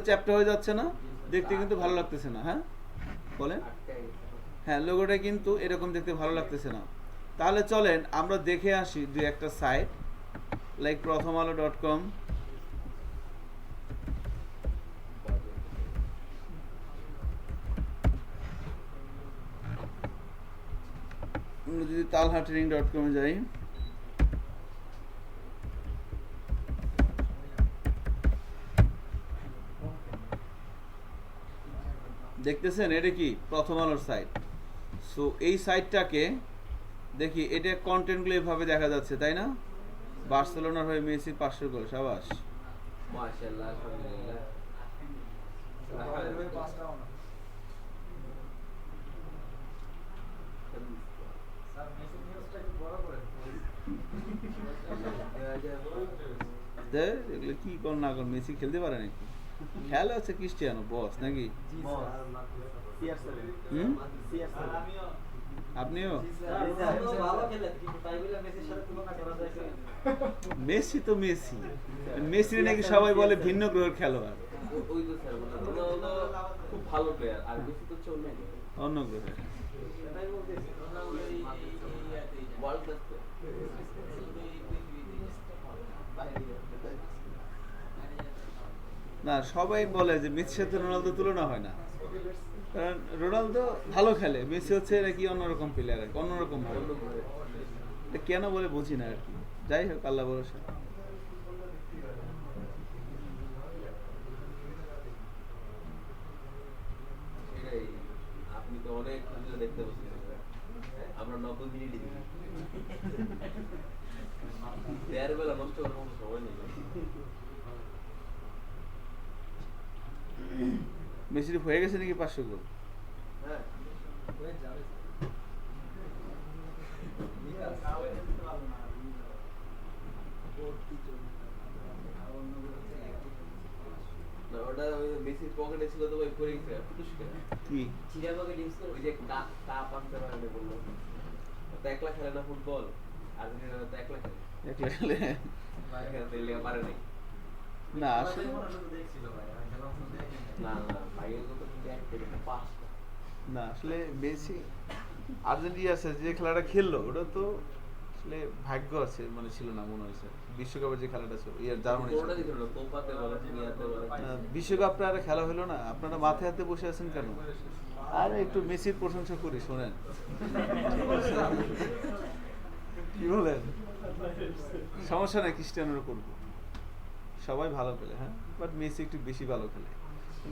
A: চ্যাপ্টা হয়ে যাচ্ছে না, দেখতে কিন্তু ভালো লাগতেছে না। হ্যাঁ বলেন, হ্যাঁ লোগোটা কিন্তু এরকম দেখতে ভালো লাগতেছে না। তাহলে চলেন আমরা দেখে আসি দুই একটা সাইট, লাইক prothomalo.com, যদি talhatraining.com এ যাই, দেখতেছেন এটা কি প্রথম আলোর সাইট। সো এই সাইটটাকে দেখি, এটা কন্টেন্টগুলো এভাবে দেখা যাচ্ছে, তাই না? বার্সেলোনার হয়ে মেসির 500 গোল, সাবাস।
B: মাশাআল্লাহ, আলহামদুলিল্লাহ।
A: এগুলো কি কর না কর, মেসি খেলতে পারে নাকি? খেলা আছে ক্রিস্টিয়ানো বস নাকি? আপনিও? মেসি তো মেসি নাকি সবাই বলে ভিন্ন গ্রহের খেলোয়াড়,
B: ওই তো স্যার রোনালদো খুব ভালো প্লেয়ার, আর মেসি তো হচ্ছে
A: অন্য গ্রহের।
B: ওয়ার্ল্ড ক্লাস
A: না, সবাই বলে যে মেসির সাথে রোনালদো তুলনা হয় না, কারণ রোনালদো ভালো খেলে, মেসি হচ্ছে নাকি অন্যরকম প্লেয়ার, অন্যরকম ভালো। এটা কেন বলে বুঝি না আর কি। যাই হোক, আল্লাহ ভরসা।
B: আপনি তো অনেক দেখতে পাচ্ছেন, আমরা 90 মিনিট দেড় বেলা নষ্ট করার মতো সময় নেই।
A: মেসির হয়ে গেছে নাকি 500 গোল?
B: হ্যাঁ না, ওটা ওই মেসির পকেটে ছিল তো ওই পড়ে গেছে পুরস্কার
A: কি
B: চিরাগকে ডিমস ওই যে কাপ আনতে পারে বললো, তো একলা খেলে না ফুটবল, আর্জেন্টিনা তো একলা খেলে,
A: একলা খেলে
B: খেলতে পারে নাই।
A: না আসলে
B: না ভাইয়ের তো একটা পাঁচটা
A: না, আসলে মেসি আর্জেন্টিনা আছে যে খেলাটা খেললো, ওটা তো আসলে ভাগ্য আছে মানে ছিল না মনে হয়েছে। বিশ্বকাপের যে খেলাটা ছিল ইয়ার জার্মানি, বিশ্বকাপটা আর খেলা হলো না। আপনারা মাথায় হাতে বসে আছেন কেন? আর একটু মেসির প্রশংসা করি, শোনেন কি বলেন, সমস্যা নাই, ক্রিস্টিয়ানোর করবো, সবাই ভালো খেলে, হ্যাঁ, বাট মেসি একটু বেশি ভালো খেলে,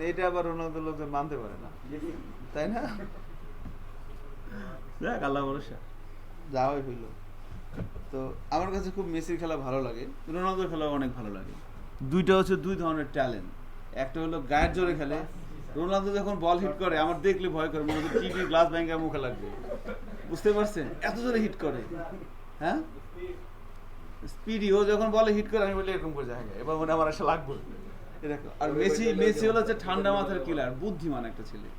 A: এটা আবার রোনালদো লোকজন মানতে পারে না, তাই না? দেখ আল্লাহ ভরসা, যা হয় হইল। তো আমার কাছে খুব মেসির খেলা ভালো লাগে, রোনালদোর খেলা অনেক ভালো লাগে। দুইটা হচ্ছে দুই ধরনের ট্যালেন্ট। একটা হলো গায়ের জোরে খেলে, রোনালদো যখন বল হিট করে আমার দেখলে ভয় করে, মনে হচ্ছে টিভি গ্লাস ভেঙে মুখে লাগবে, বুঝতে পারছেন? এত জোরে হিট করে, হ্যাঁ স্পিডি। ও যখন বলে হিট করে আমি বলি এরকম করে যায়, এবার মনে আমার আসলে লাগবে এরকম। আর মেসি হলো হচ্ছে ঠান্ডা মাথার কিলার, বুদ্ধিমান একটা ছেলে,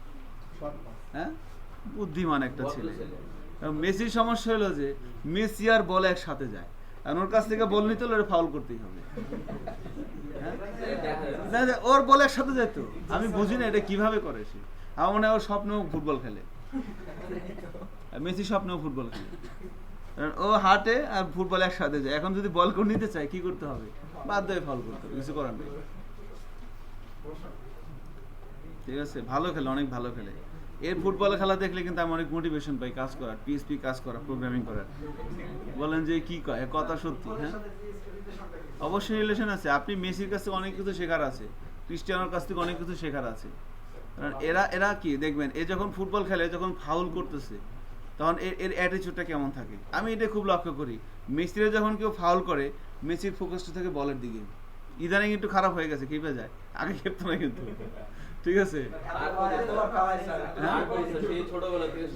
A: হ্যাঁ বুদ্ধিমান একটা ছেলে। মেসির সমস্যা হলো যে মেসি আর বল একসাথে যায়, আর ওর কাছ থেকে বল নিতে হলে ফাউল করতেই হবে। ওর বল একসাথে যেত, আমি বুঝি না এটা কিভাবে করে সে। আমার মনে হয় ওর স্বপ্নেও ফুটবল খেলে, মেসি স্বপ্নেও ফুটবল খেলে, কারণ ও হাঁটে আর ফুটবল একসাথে যায়। এখন যদি বল করে নিতে চায় কি করতে হবে? বাধ্য হয়ে ফাউল করতে হবে, কিছু করার নেই। ঠিক আছে, ভালো খেলে, অনেক ভালো খেলে। এর ফুটবলের খেলা দেখলে কিন্তু আমি অনেক মোটিভেশন পাই কাজ করার, পিএসপি কাজ করা, প্রোগ্রামিং করার। বলেন যে কি কয়, কথা সত্যি। হ্যাঁ অবশ্যই রিলেশন আছে। আপনি মেসির কাছ থেকে অনেক কিছু শেখার আছে, ক্রিস্টিয়ানোর কাছ থেকে অনেক কিছু শেখার আছে। কারণ এরা কি দেখবেন, এ যখন ফুটবল খেলে, যখন ফাউল করতেছে, তখন এর অ্যাটিচিউডটা কেমন থাকে। আমি এটা খুব লক্ষ্য করি, মেসিরা যখন কেউ ফাউল করে, মেসির ফোকাসটা থাকে বলের দিকে। ইদানিং একটু খারাপ হয়ে গেছে, খেপে যায়, আগে খেপতো না কিন্তু। ঠিক আছে,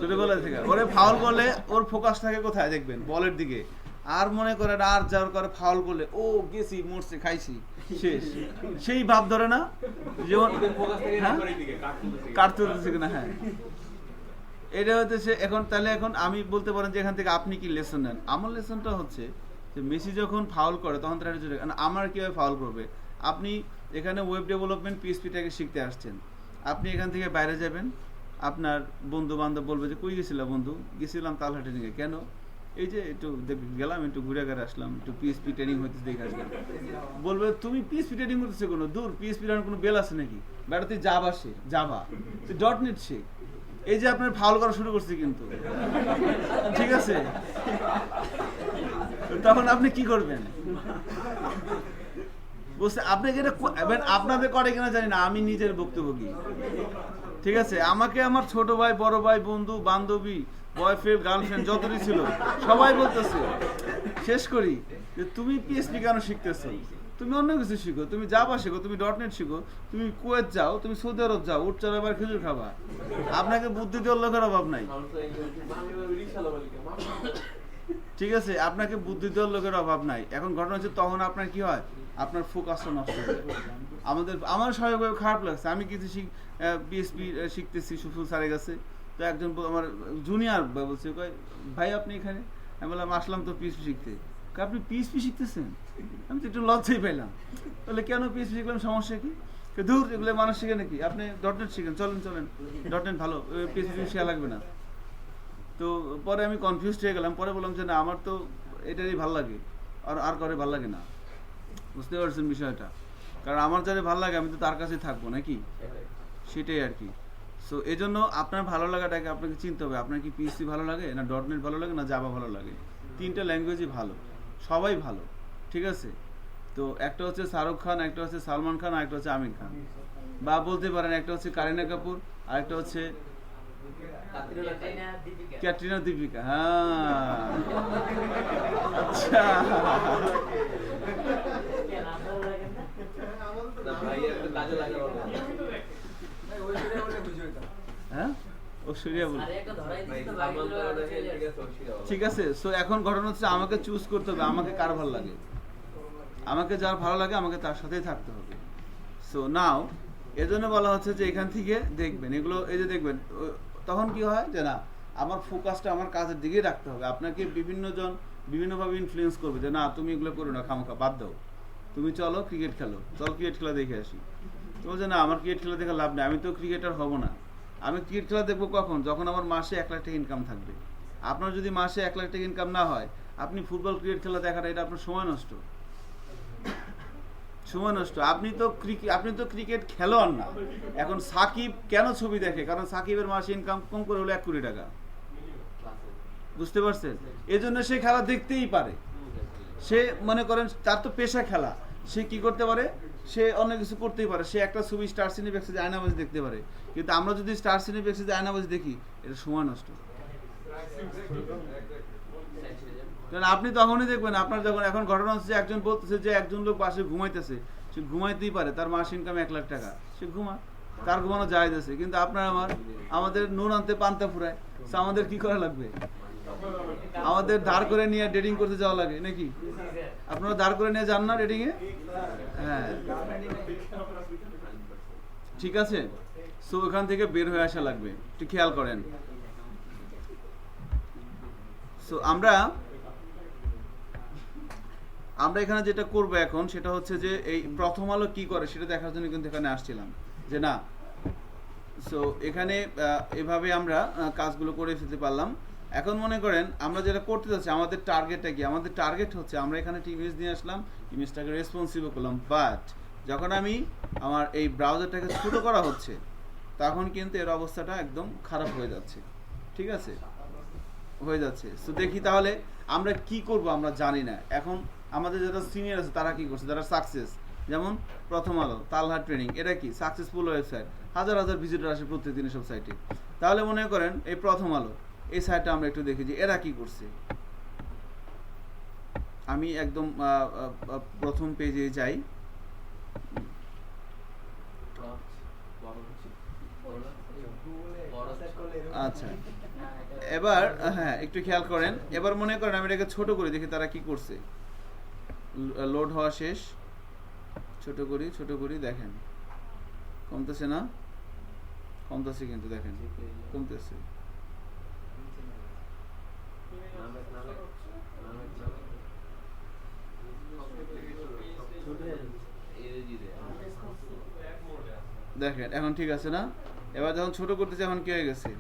A: ছোটবেলা থেকে ওরে ফাউল করলে ওর ফোকাস থাকে কোথায় দেখবেন, বলের দিকে। আর মনে করেন আর যাওয়ার করে ফাউল করলে ও গেছি মরছে খাইছি শেষ, সেই ভাব ধরে না যেমন হ্যাঁ কাট তুলতেছে কিনা। হ্যাঁ, এটা হচ্ছে এখন। তাহলে এখন আমি বলতে পারেন যে এখান থেকে আপনি কি লেসন নেন। আমার লেসনটা হচ্ছে যে মেসি যখন ফাউল করে তখন তারা আমার কীভাবে ফাউল করবে। আপনি এখানে ওয়েব ডেভেলপমেন্ট পিএসপিটাকে শিখতে আসছেন, আপনি এখান থেকে বাইরে যাবেন, আপনার বন্ধু বান্ধব বলবে যে কই গেছিলাম বন্ধু, গেছিলাম তালহা ট্রেনিংয়ে। কেন? এই যে একটু গেলাম, একটু ঘুরে ঘুরে আসলাম, একটু পিএসপি ট্রেনিং হইতে দেখে আসলাম। বলবে তুমি পিএসপি ট্রেনিং করতেছো কোনো দূর, পিএসপি ট্রেনিং কোনো বেল আছে নাকি, বেটা তুই জাভা শেখ, জাভা তুই .NET শেখ। এই যে আপনার ফাউল করা শুরু করছে কিন্তু, ঠিক আছে? তখন আপনি কি করবেন বুঝতে, আপনাকে এটা আপনাদের করে কিনা জানি না, আমি নিজের ভুক্তভোগী, ঠিক আছে? আমাকে আমার ছোট ভাই, বড় ভাই, বন্ধু বান্ধবী, বয়ফ্রেন্ড, গার্লফ্রেন্ড যতই ছিল সবাই বলতেছে, শেষ করি যে তুমি পিএসপি কেন শিখতেছো, তুমি অন্য কিছু শিখো, তুমি জাভা শিখো, তুমি .NET শিখো, তুমি কুয়েত যাও, তুমি সৌদি আরব যাও, উঠ চালাবার খেজুর খাবা। আপনাকে বুদ্ধি দেওয়ার লোকের অভাব নাই, ঠিক আছে? আপনাকে বুদ্ধি দেওয়ার লোকের অভাব নাই। এখন ঘটনা হচ্ছে তখন আপনার কি হয়, আপনার ফোকাসটা নষ্ট হয়ে যায়। আমার স্বাভাবিকভাবে খারাপ লাগছে, আমি কিছু পিএসপি শিখতেছি সুফল স্যারের কাছে, তো একজন আমার জুনিয়র বলছে ভাই আপনি এখানে, আমি বললাম আসলাম তো পিএসপি শিখতে। আপনি পিএসপি শিখতেছেন? আমি তো একটু লজ্জাই পেলাম, তাহলে কেন পিএসপি শিখলাম, সমস্যা কি? দূর, এগুলো মানুষ শিখে নাকি, আপনি .NET শিখেন, চলেন .NET ভালো, পিএসপি শেখা লাগবে না। তো পরে আমি কনফিউজড হয়ে গেলাম, পরে বললাম যে না আমার তো এটাই ভালো লাগে, আর করে ভালো লাগে না। বুঝতে পারছেন বিষয়টা? কারণ আমার যারা ভালো লাগে আমি তো তার কাছে থাকবো নাকি, সেটাই আর কি। সো এই জন্য আপনার ভালো লাগাটাকে আপনাকে চিনতে হবে, আপনার কি পিএসসি ভালো লাগে, না .NET ভালো লাগে, না জাভা ভালো লাগে। তিনটা ল্যাঙ্গুয়েজই ভালো, সবাই ভালো, ঠিক আছে? তো একটা হচ্ছে শাহরুখ খান, একটা হচ্ছে সালমান খান, আর একটা হচ্ছে আমির খান, বা বলতে পারেন একটা হচ্ছে কারিনা কাপুর, আর একটা হচ্ছে ক্যাটরিনা দীপিকা। হ্যাঁ, আচ্ছা, হ্যাঁ ঐশ্বরিয়া বলি, ঠিক আছে? সো এখন ঘটনা হচ্ছে আমাকে চুজ করতে হবে, আমাকে কার ভালো লাগে, আমাকে যার ভালো লাগে আমাকে তার সাথেই থাকতে হবে। সো নাও এজন্য বলা হচ্ছে যে এখান থেকে দেখবেন এগুলো, এই যে দেখবেন তখন কি হয় যে না আমার ফোকাসটা আমার কাজের দিকেই রাখতে হবে। আপনাকে বিভিন্নভাবে ইনফ্লুয়েন্স করবে যে না তুমি এগুলো করো না, খামোখা বাদ দাও, তুমি চলো ক্রিকেট খেলো, চল ক্রিকেট খেলা দেখে আসি। তো যে না আমার ক্রিকেট খেলা দেখে লাভ নেই, আমি তো ক্রিকেটার হব না। আমি ক্রিকেট খেলা দেখবো কখন, যখন আমার মাসে 1 লাখ টাকা ইনকাম থাকবে। আপনার যদি মাসে 1 লাখ টাকা ইনকাম না হয়, আপনি ফুটবল ক্রিকেট খেলা দেখাটা এটা আপনার সময় নষ্ট। আপনি তো ক্রিকেট খেলোয়াড় না। এখন সাকিব কেন ছবি দেখে, কারণ সাকিবের মাসে ইনকাম কম করে হলো 1 কোটি টাকা, বুঝতে পারছেন? এজন্য সে খেলা দেখতেই পারে। সে মনে করেন তার তো পেশা খেলা, সে কি করতে পারে, সে অনেক কিছু করতেই পারে। সে একটা ছবি স্টার সিনেপ্লেক্সে যে আয়নাবাজি দেখতে পারে, কিন্তু আমরা যদি স্টার সিনেপ্লেক্সে যে আয়নাবাজি দেখি, এটা সময় নষ্ট। কারণ আপনি তখনই দেখবেন আপনার যখন, এখন ঘটনা হচ্ছে একজন বলতেছে যে একজন লোক পাশে ঘুমাইতেছে, সে ঘুমাইতেই পারে, তার মাস ইনকাম 1 লাখ টাকা, সে ঘুমা, তার ঘুমানো জায়েজ আছে। কিন্তু আপনার আমাদের নুন আনতে পান্তা ফুরায়, আমাদের কি করা লাগবে, আমাদের ধার করে নিয়ে ডেটিং করতে যাওয়া লাগে নাকি? আপনারা ধার করে নিয়ে যান না ডেটিং এ? হ্যাঁ, ঠিক আছে। সো ওখান থেকে বের হয়ে আসা লাগবে, একটু খেয়াল করেন। সো আমরা এখানে যেটা করবো এখন সেটা হচ্ছে যে এই প্রথম আলো কি করে সেটা দেখার জন্য কিন্তু এখানে আসছিলাম যে না। সো এখানে এভাবে আমরা কাজগুলো করে ফেলতে পারলাম। এখন মনে করেন আমরা যেটা করতে যাচ্ছি, আমাদের টার্গেটটা কি? আমাদের টার্গেট হচ্ছে আমরা এখানে একটা ইমেজ নিয়ে আসলাম, ইমেজটাকে রেসপন্সিভ করলাম, বাট যখন আমার এই ব্রাউজারটাকে ছোট করা হচ্ছে তখন কিন্তু এর অবস্থাটা একদম খারাপ হয়ে যাচ্ছে, ঠিক আছে, হয়ে যাচ্ছে। সো দেখি তাহলে আমরা কি করব, আমরা জানি না। এখন আমাদের যারা সিনিয়র আছে তারা কি করছে, যারা সাকসেস, যেমন প্রথম আলো, তালহা ট্রেনিং, এটা কি সাকসেসফুল ওয়েবসাইট, হাজার হাজার ভিজিটর আসে প্রত্যেকদিন এসব সাইটে। তাহলে মনে করেন এই প্রথম আলো এই সাইটটা আমরা একটু দেখি যে এরা কি করছে। আমি একদম প্রথম পেজে যাই, আচ্ছা এবার হ্যাঁ একটু খেয়াল করেন, এবার মনে করেন আমি এটাকে ছোট করে দেখি তারা কি করছে। লোড হওয়া শেষ, ছোট করি দেখেন কমতেছে না, কমতেছে কিন্তু দেখেন কমতেছে। দেখেন এখন ঠিক আছে না? এবার যখন ছোট করতেছে এখন কি হয়ে গেছে,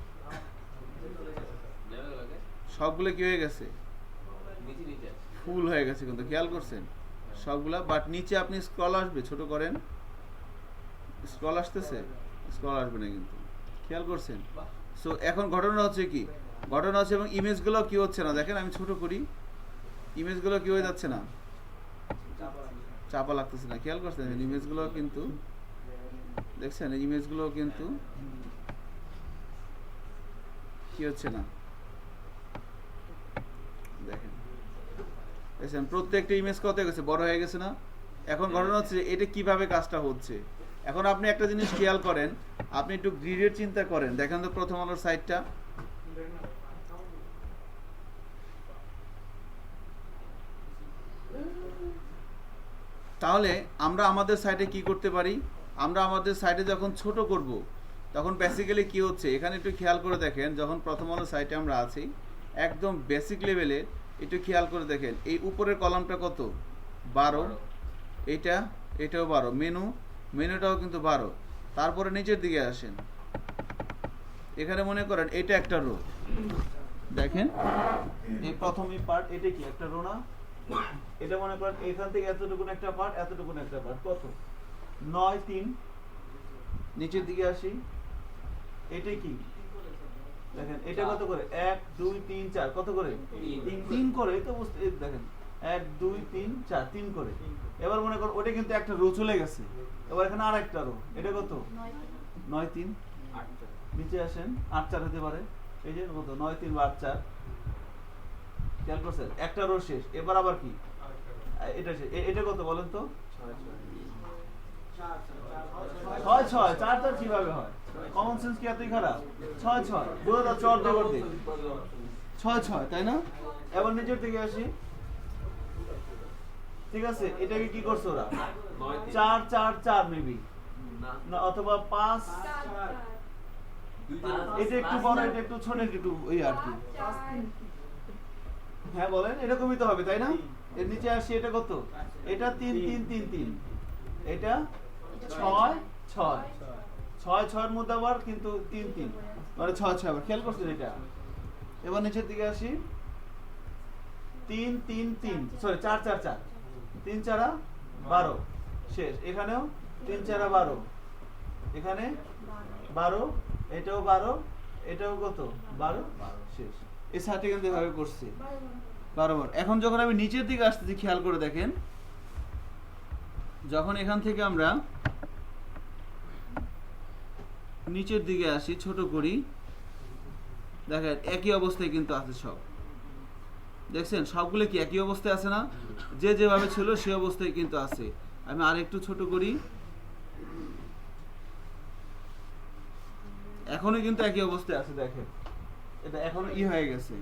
A: সবগুলো কি হয়ে গেছে, ফুল হয়ে গেছে, কিন্তু খেয়াল করছেন সবগুলা। বাট নিচে আপনি স্ক্রল আসবে, ছোট করেন, স্ক্রল আসতেছে, স্ক্রল আসবে না কিন্তু, খেয়াল করছেন। সো এখন ঘটনা হচ্ছে কি, ঘটনা হচ্ছে এবং ইমেজগুলো কি হচ্ছে না, দেখেন আমি ছোট করি, ইমেজগুলো কি হয়ে যাচ্ছে না, চাপা লাগতেছে না, খেয়াল করছেন ইমেজগুলো কিন্তু, দেখছেন ইমেজগুলো কিন্তু কি হচ্ছে না, দেখেন দেখছেন প্রত্যেকটা ইমেজ কত হয়ে গেছে, বড় হয়ে গেছে না। এখন ঘটনা হচ্ছে যে এটা কিভাবে কাজটা হচ্ছে। এখন আপনি একটা জিনিস খেয়াল করেন, আপনি একটু গ্রিডের চিন্তা করেন, দেখেন তো প্রথম আলোর সাইটটা, তাহলে আমরা আমাদের সাইটে কি করতে পারি, আমরা আমাদের সাইটে যখন ছোট করব তখন বেসিক্যালি কি হচ্ছে, এখানে একটু খেয়াল করে দেখেন, যখন প্রথম আলো সাইটে আমরা আছি একদম বেসিক লেভেলে, একটু খেয়াল করে দেখেন এই উপরের কলামটা কত, 12, এটাও 12, মেনুটাও কিন্তু 12। তারপরে নিচের দিকে আসেন, এখানে মনে করেন এটা একটা রো, দেখেন এই প্রথম পার্ট, এটা কি একটা রো না, এটা মনে করেন এখান থেকে এতটুকুন একটা পার্ট, এতটুকুন একটা পার্ট, কত 9 3। নিচের দিকে আসি, এটা কি দেখেন, এটা কত করে 1 2 3 4, কত করে 3 করে, তো বুঝতে দেখেন 1 2 3 4, 3 করে। এবার মনে করেন ওটা কিন্তু একটা রো চলে গেছে, এবার এখানে আরেকটা রো, এটা কত 9 3। নিচে আসেন 8 4 হতে পারে, এই যে কত 9 3 8 4, খেয়াল করছেন একটা রো শেষ। এবার আবার কি এটা শেষ, এটা কত বলেন তো 6 6 4 4 কিভাবে হয়, কমন সেন্স কি এতই খারাপ, 6 6 বোঝা যাচ্ছে অর্ধ করতে 6 6, তাই না? এবার নিচের দিকে আসি, ঠিক আছে, এটাকে কি করছে ওরা 4 4 4 মেবি না, অথবা 5, এটা একটু বড়, এটা একটু ছোট, একটু ওই আর কি, হ্যাঁ বলেন এরকমই তো হবে, তাই না? এর নিচে আসি, এটা কত, এটা 3 3 3 3, এটা 6 6 6 6 এর মধ্যে আবার কিন্তু 3 3, মানে 6 6 আবার, খেয়াল করছেন এটা। এবার নিচের দিকে আসি, 3 3 3, সরি 4 4 4, 3 4 12 শেষ। এখানেও 3 4 12, এখানে 12, এটাও 12, এটাও কত 12 শেষ। এই সাথে কিন্তু এভাবে করছি বারবার। এখন যখন আমি নিচের দিকে আসতেছি, খেয়াল করে দেখেন, যখন এখান থেকে আমরা নিচের দিকে আসি, ছোট করি, দেখেন একই অবস্থায় কিন্তু আছে সব, দেখছেন সবগুলো কি একই অবস্থায় আছে না, যে যেভাবে ছিল সেই অবস্থায় কিন্তু আছে। আমি আর একটু ছোট করি, এখনো কিন্তু একই অবস্থায় আছে, দেখেন এটা এখনো হয়ে গেছে,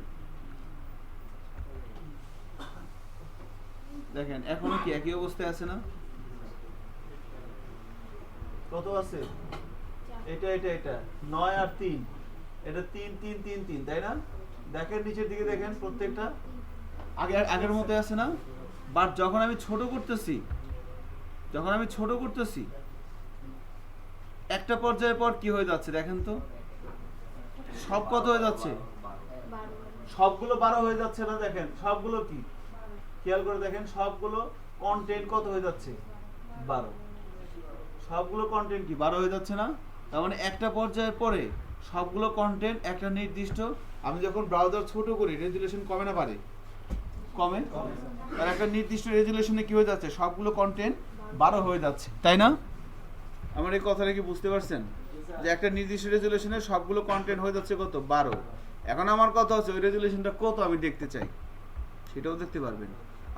A: দেখেন এখনো কি একই অবস্থায় আছে না, কত আছে, এটা 9 আর 3, এটা 3 3 3 3, তাই না? দেখেন নিচের দিকে দেখেন প্রত্যেকটা আগের মতো আছে না। বাট যখন আমি ছোট করতেছি, একটা পর্যায়ের পর কি হয়ে যাচ্ছে দেখেন তো, সব কত হয়ে যাচ্ছে, সবগুলো 12 হয়ে যাচ্ছে না, দেখেন সবগুলো কি, খেয়াল করে দেখেন সবগুলো কন্টেন্ট কত হয়ে যাচ্ছে 12, সবগুলো কন্টেন্ট কি 12 হয়ে যাচ্ছে না। তার মানে একটা পর্যায়ের পরে সবগুলো কন্টেন্ট একটা নির্দিষ্ট, আমি যখন ব্রাউজার ছোট করি রেজুলেশন কমে না পারে, কমে, আর একটা নির্দিষ্ট রেজুলেশনে কি হয়ে যাচ্ছে, সবগুলো কন্টেন্ট 12 হয়ে যাচ্ছে, তাই না? আমার এই কথাটা কি বুঝতে পারছেন, যে একটা নির্দিষ্ট রেজুলেশনে সবগুলো কন্টেন্ট হয়ে যাচ্ছে কত 12। এখন আমার কথা হচ্ছে ওই রেজুলেশনটা কত আমি দেখতে চাই, সেটাও দেখতে পারবেন।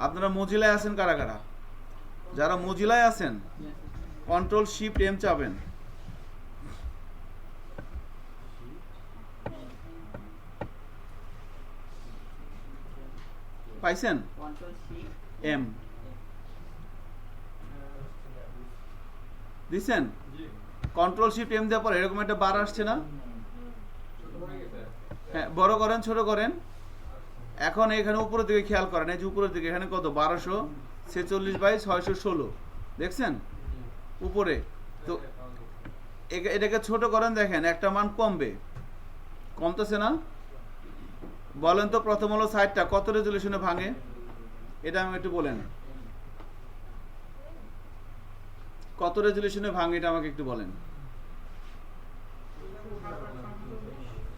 A: আপনারা মজিলায় আছেন কারা কারা, যারা মজিলায় আছেন Ctrl+Shift+M চাপেন, পাইছেন?
C: কন্ট্রোল শিফট
A: এম দিছেন? কন্ট্রোল শিফট এম দেওয়ার পর এরকম একটা বার আসছে না? হ্যাঁ, বড় করেন, ছোট করেন। এখন এখানে উপরের দিকে খেয়াল করেন, এই যে উপরের দিকে এখানে কত 1246/616 দেখছেন উপরে। তো এটাকে ছোট করেন, দেখেন একটা মান কমবে, কমতেছে না? বলেন তো প্রথম হলো সাইডটা কত রেজুলেশনে ভাঙে, এটা আমি একটু বলেন। কত রেজুলেশনে ভাঙে এটা আমাকে একটু বলেন।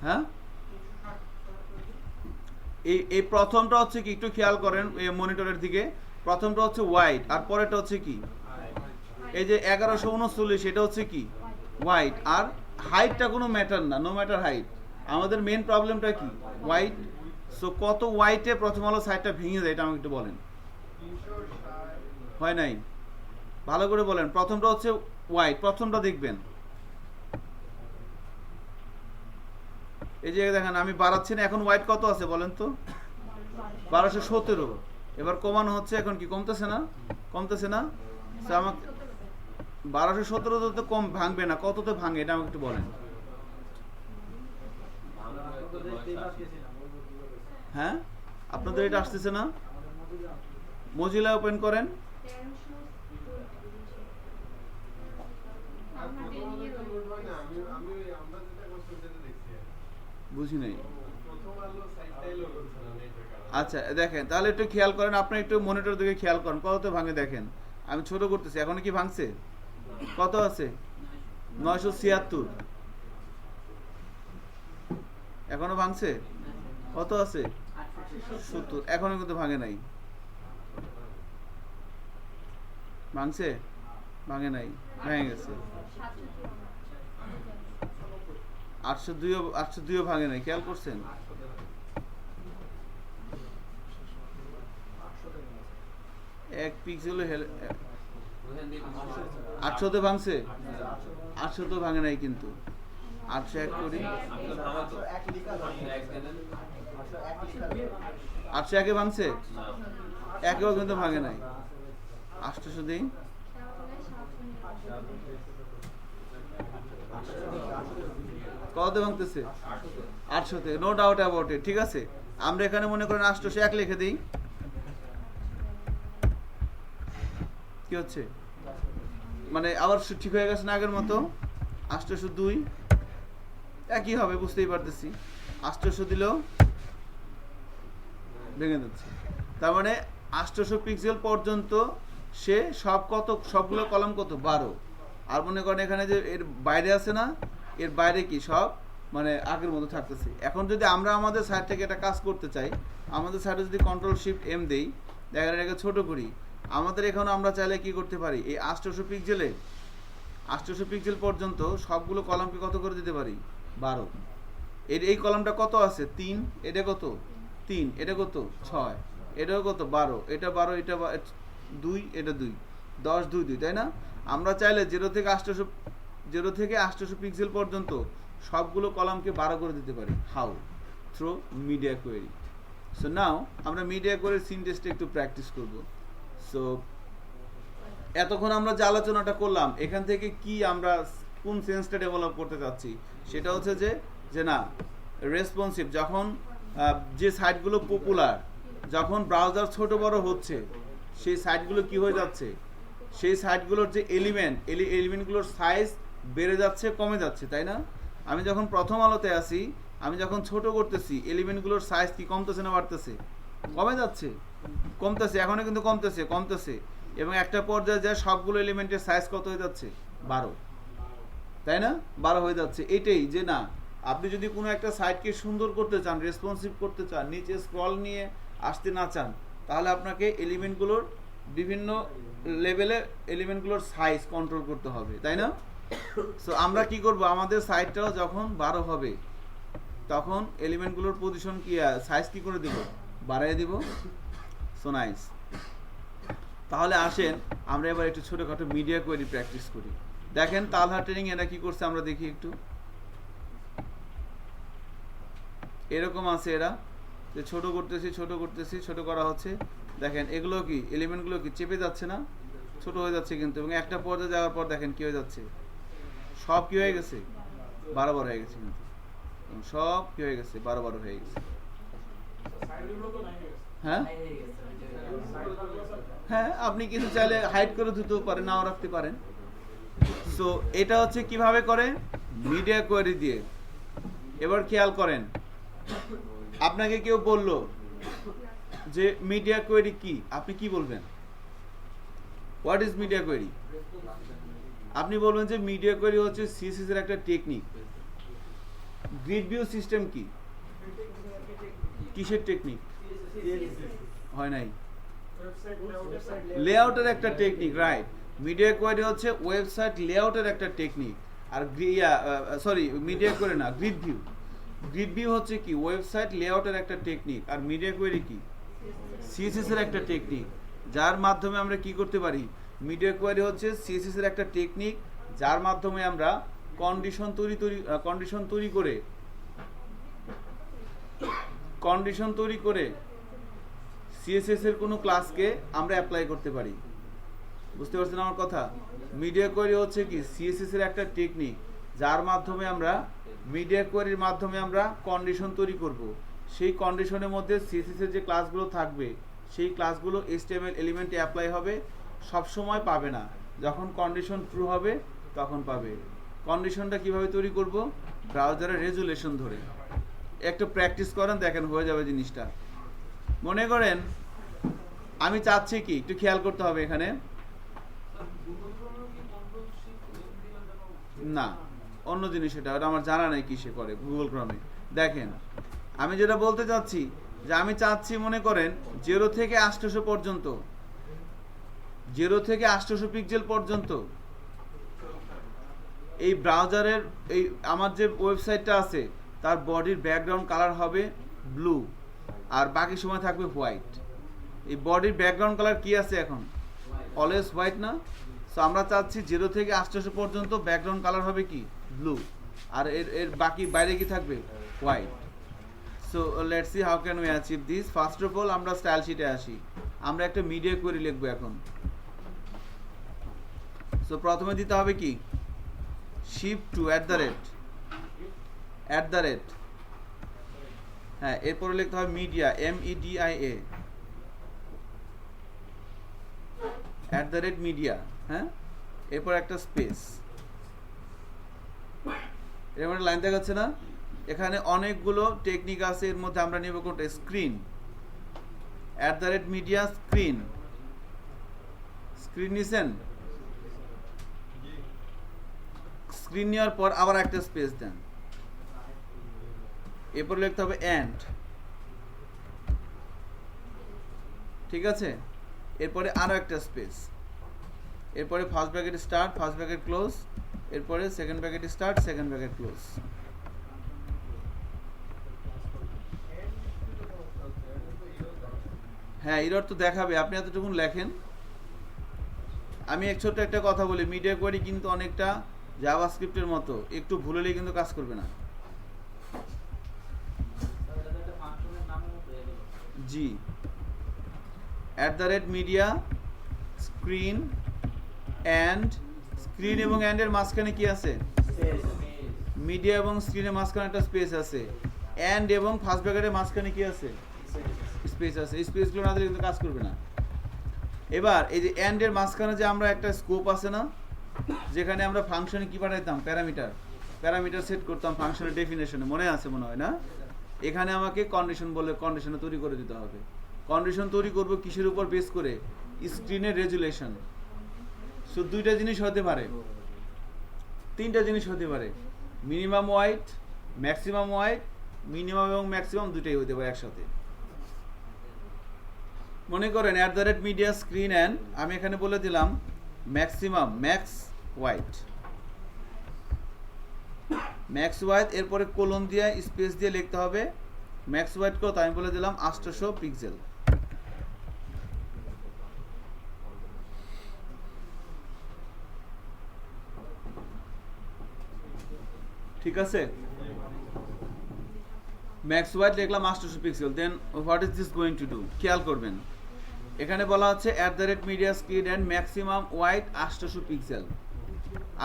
A: হ্যাঁ, এই প্রথমটা হচ্ছে কি, একটু খেয়াল করেন এই মনিটরের দিকে, প্রথমটা হচ্ছে হোয়াইট আর পরেরটা হচ্ছে কি, এই যে 1139 এটা হচ্ছে কি হোয়াইট। আর হাইটটা কোনো ম্যাটার না, নো ম্যাটার হাইট, আমাদের মেন প্রবলেমটা কি হোয়াইট। সো কত হোয়াইটে প্রথম আলো সাইডটা ভেঙে যায় এটা আমাকে একটু বলেন। হয় নাই? ভালো করে বলেন। প্রথমটা হচ্ছে হোয়াইট, প্রথমটা দেখবেন, এই যে দেখেন আমি বাড়াচ্ছি না, এখন হোয়াইট কত আছে বলেন তো? 1217। এবার কমানো হচ্ছে, এখন কি কমতেছে না? কমতেছে না? তো আমাকে 1217 তো কম ভাঙবে না, কততে ভাঙে এটা আমাকে একটু বলেন। হ্যাঁ, আপনাদের এটা আসতেছে না? মজিলা ওপেন করেন।
D: 1300
A: বুঝি নাই। আচ্ছা দেখেন, তাহলে একটু খেয়াল করেন, আপনি একটু মনিটর দিকে খেয়াল করেন কততে ভাঙে দেখেন। আমি ছোট করতেছি, এখন কি ভাঙছে? কত আছে? 976। এখনো ভাঙছে? কত আছে? 70। এখনো কিন্তু ভাঙে নাই। ভাঙছে? ভাঙে নাই, ভেঙে গেছে। 802 ভাঙে নাই, খেয়াল করছেন? এক পিক্সেল 800 ভাঙছে, 800 তো ভাঙে নাই কিন্তু। 801 করি, 801 ভাঙছে, একেও কিন্তু ভাঙে নাই। 800 দিই, কত ভাঙতেছে? 800-তে, নো ডাউট অ্যাবাউট ইট। ঠিক আছে, আমরা এখানে মনে করেন 801 লিখে দিই, কি হচ্ছে? মানে আবার ঠিক হয়ে গেছে না আগের মতো? 802 একই হবে, বুঝতেই পারতেছি। 800 দিলেও ভেঙে যাচ্ছে। তার মানে 800 পিক্সেল পর্যন্ত সে সবগুলো কলাম কত 12। আর মনে করেন এখানে যে এর বাইরে আছে না, এর বাইরে কি সব মানে আগের মতো থাকতেছে। এখন যদি আমরা আমাদের সাইড থেকে একটা কাজ করতে চাই, আমাদের সাইডে যদি কন্ট্রোল শিফট এম দেই, দেখেন এটাকে ছোট করি, আমাদের এখানে আমরা চাইলে কি করতে পারি, এই 800 পিক্সেল পর্যন্ত সবগুলো কলামকে কত করে দিতে পারি? 12। এই কলামটা কত আছে? 3, এটা কত? 3, এটা কত? 6, এটাও কত? 12, এটা 12, এটা 2, এটা 2, 10, 2, 2, তাই না? আমরা চাইলে 0 থেকে 800 পিক্সেল পর্যন্ত সবগুলো কলামকে 12 করে দিতে পারি। How? Through media query. So now আমরা মিডিয়া কোয়েরির সিনট্যাক্সটা একটু প্র্যাকটিস করব। সো এতক্ষণ আমরা যে আলোচনাটা করলাম, এখান থেকে কি আমরা কোন সেন্সটা ডেভেলপ করতে চাচ্ছি, সেটা হচ্ছে যে না রেসপন্সিভ, যখন যে সাইটগুলো পপুলার, যখন ব্রাউজার ছোট বড় হচ্ছে, সেই সাইটগুলো কি হয়ে যাচ্ছে, সেই সাইটগুলোর যে এলিমেন্টগুলোর সাইজ বেড়ে যাচ্ছে, কমে যাচ্ছে, তাই না? আমি যখন প্রথম আলোতে আসি, আমি যখন ছোট করতেছি, এলিমেন্টগুলোর সাইজ কি কমতেছে না বাড়তেছে? কমে যাচ্ছে, কমতেছে, এখনো কিন্তু কমতেছে। এবং একটা পর্যায়ে যায় সবগুলো এলিমেন্টের সাইজ কত হয়ে যাচ্ছে? 12, তাই না? 12 হয়ে যাচ্ছে। এটাই যে না, আপনি যদি কোনো একটা সাইটকে সুন্দর করতে চান, রেসপন্সিভ করতে চান, নিচে স্ক্রল নিয়ে আসতে না চান, তাহলে আপনাকে এলিমেন্টগুলোর বিভিন্ন লেভেলে এলিমেন্টগুলোর সাইজ কন্ট্রোল করতে হবে, তাই না? সো আমরা কি করব, আমাদের সাইটটাও যখন 12 হবে, তখন এলিমেন্টগুলোর পজিশন কি সাইজ কি করে দিব? বাড়াই দিব। So nice. তাহলে আসেন আমরা এবার একটু ছোটখাটো মিডিয়া কোয়েরি প্র্যাকটিস করি। দেখেন তালহা ট্রেনিং এরা কি করছে আমরা দেখি একটু। এরকম আছে এরা, যে ছোট করতেছি ছোট করা হচ্ছে, দেখেন এগুলো কি এলিমেন্টগুলো কি চেপে যাচ্ছে না, ছোট হয়ে যাচ্ছে কিন্তু, এবং একটা পর্যায়ে যাওয়ার পর দেখেন কি হয়ে যাচ্ছে, সব কি হয়ে গেছে, 12 হয়ে গেছে কিন্তু, সব কি হয়ে গেছে, 12 হয়ে গেছে। হ্যাঁ হ্যাঁ, আপনি কিছু চাইলে হাইড করে দিতেও পারেন, নাও রাখতে পারেন। সো এটা হচ্ছে কিভাবে করে, মিডিয়া কোয়েরি দিয়ে। এবার খেয়াল করেন, আপনাকে কেউ বলল যে মিডিয়া কোয়েরি কি, আপনি কি বলবেন? What is media query? আপনি বলবেন যে মিডিয়া কোয়েরি হচ্ছে সিএসএস এর একটা টেকনিক। গ্রিড ভিউ সিস্টেম কি, কিসের টেকনিক? হয় নাই, লেআউটের একটা টেকনিক, রাইট। মিডিয়া কোয়েরি হচ্ছে ওয়েবসাইট লেআউটের একটা টেকনিক। আর মিডিয়া কোয়েরি না, গ্রিড ভিউ। গ্রিড ভিউ হচ্ছে কি, ওয়েবসাইট লেআউটের একটা টেকনিক। আর মিডিয়া কোয়েরি কি, সিএসএস এর একটা টেকনিক, যার মাধ্যমে আমরা কি করতে পারি। মিডিয়া কোয়েরি হচ্ছে সিএসএস এর একটা টেকনিক, যার মাধ্যমে আমরা কন্ডিশন তৈরি করে সিএসএস এর কোনো ক্লাসকে আমরা অ্যাপ্লাই করতে পারি। বুঝতে পারছেন আমার কথা? মিডিয়া কোয়েরি হচ্ছে কি, সিএসএস এর একটা টেকনিক, যার মাধ্যমে আমরা মিডিয়া কোয়েরির মাধ্যমে আমরা কন্ডিশন তৈরি করব। সেই কন্ডিশনের মধ্যে সিএসএস এর যে ক্লাসগুলো থাকবে, সেই ক্লাসগুলো এইচটিএমএল এলিমেন্টে অ্যাপ্লাই হবে। সব সময় পাবে না, যখন কন্ডিশন ট্রু হবে তখন পাবে। কন্ডিশনটা কিভাবে তৈরি করব, ব্রাউজারের রেজুলেশন ধরে। একটু প্র্যাকটিস করেন, দেখেন হয়ে যাবে জিনিসটা। মনে করেন আমি চাচ্ছি কি, একটু খেয়াল করতে হবে এখানে, না অন্য জিনিস, এটা আমার জানা নাই কি সে করে গুগল ক্রমে। দেখেন আমি যেটা বলতে চাচ্ছি, যে আমি চাচ্ছি মনে করেন 0 থেকে 800 পর্যন্ত, 0 থেকে 800 পিক্সেল পর্যন্ত এই ব্রাউজারের এই আমার যে ওয়েবসাইটটা আছে তার বডির ব্যাকগ্রাউন্ড কালার হবে ব্লু, আর বাকি সময় থাকবে হোয়াইট। এই বডির ব্যাকগ্রাউন্ড কালার কি আছে এখন, অলওয়েজ হোয়াইট না? সো আমরা চাচ্ছি 0 থেকে 800 পর্যন্ত ব্যাকগ্রাউন্ড কালার হবে কি, ব্লু, আর এর বাকি বাইরে কি থাকবে, white. So let's see how can we achieve this. First of all আমরা স্টাইল শিটে আসি, আমরা একটা মিডিয়া কোয়েরি লিখবো এখন। সো প্রথমে দিতে হবে কি, শিফট টু @, হ্যাঁ, এরপরে লিখতে হবে মিডিয়া, MEDIA, @media, হ্যাঁ, এরপর একটা স্পেস। এরপরে লাইন দেখাচ্ছে না, এখানে অনেকগুলো টেকনিক আছে, এর মধ্যে আমরা নেব কোনটা, স্ক্রিন, @media স্ক্রিন নিছেন, স্ক্রিন নেওয়ার পর আবার একটা স্পেস দেন, এরপর লিখতে হবে এন্ড, ঠিক আছে। এরপরে আরো একটা স্পেস, এরপরে first bracket start, first bracket close, এরপরে second bracket start, second bracket close. হ্যাঁ, এরর তো দেখাবে, আপনি এতটুকু লেখেন। আমি ছোট্ট একটা কথা বলি, মিডিয়া কোয়েরি কিন্তু অনেকটা জাভাস্ক্রিপ্টের মতো, একটু ভুল হলেই কিন্তু কাজ করবে না। জি, @media স্ক্রিন অ্যান্ড, স্ক্রিন এবং অ্যান্ডের মাঝখানে কি আছে, মিডিয়া এবং স্ক্রিনের মাঝখানে একটা স্পেস আছে, অ্যান্ড এবং ফার্স্ট ব্র্যাকেটের মাঝখানে কি আছে, স্পেস আছে। এই স্পেসগুলো না দিলে কিন্তু কাজ করবে না। এবার এই যে অ্যান্ডের মাঝখানে যে আমরা একটা স্কোপ আছে না, যেখানে আমরা ফাংশনে কি পাঠাইতাম, প্যারামিটার সেট করতাম ফাংশনের ডেফিনেশনে, মনে আছে মনে হয় না? এখানে আমাকে কন্ডিশন বলে কন্ডিশন তৈরি করে দিতে হবে। কন্ডিশন তৈরি করব কিসের উপর বেস করে, স্ক্রিনের রেজুলেশন। সো দুইটা জিনিস হতে পারে, তিনটা জিনিস হতে পারে, minimum white, maximum white, minimum এবং ম্যাক্সিমাম দুটাই হতে পারে একসাথে। মনে করেন @media স্ক্রিন অ্যান্ড, আমি এখানে বলে দিলাম ম্যাক্সিমাম, ম্যাক্স হোয়াইট, এরপরে কোলন দিয়ে স্পেস দিয়ে লিখতে হবে ম্যাক্স হোয়াইট কত, আমি বলে দিলাম 800 পিক্সেল। ঠিক আছে, ম্যাক্স ওয়াইড লিখলাম 800 pixel, then what is this going to do? খেয়াল করবেন এখানে বলা হচ্ছে @media screen and maximum wide 800 pixel.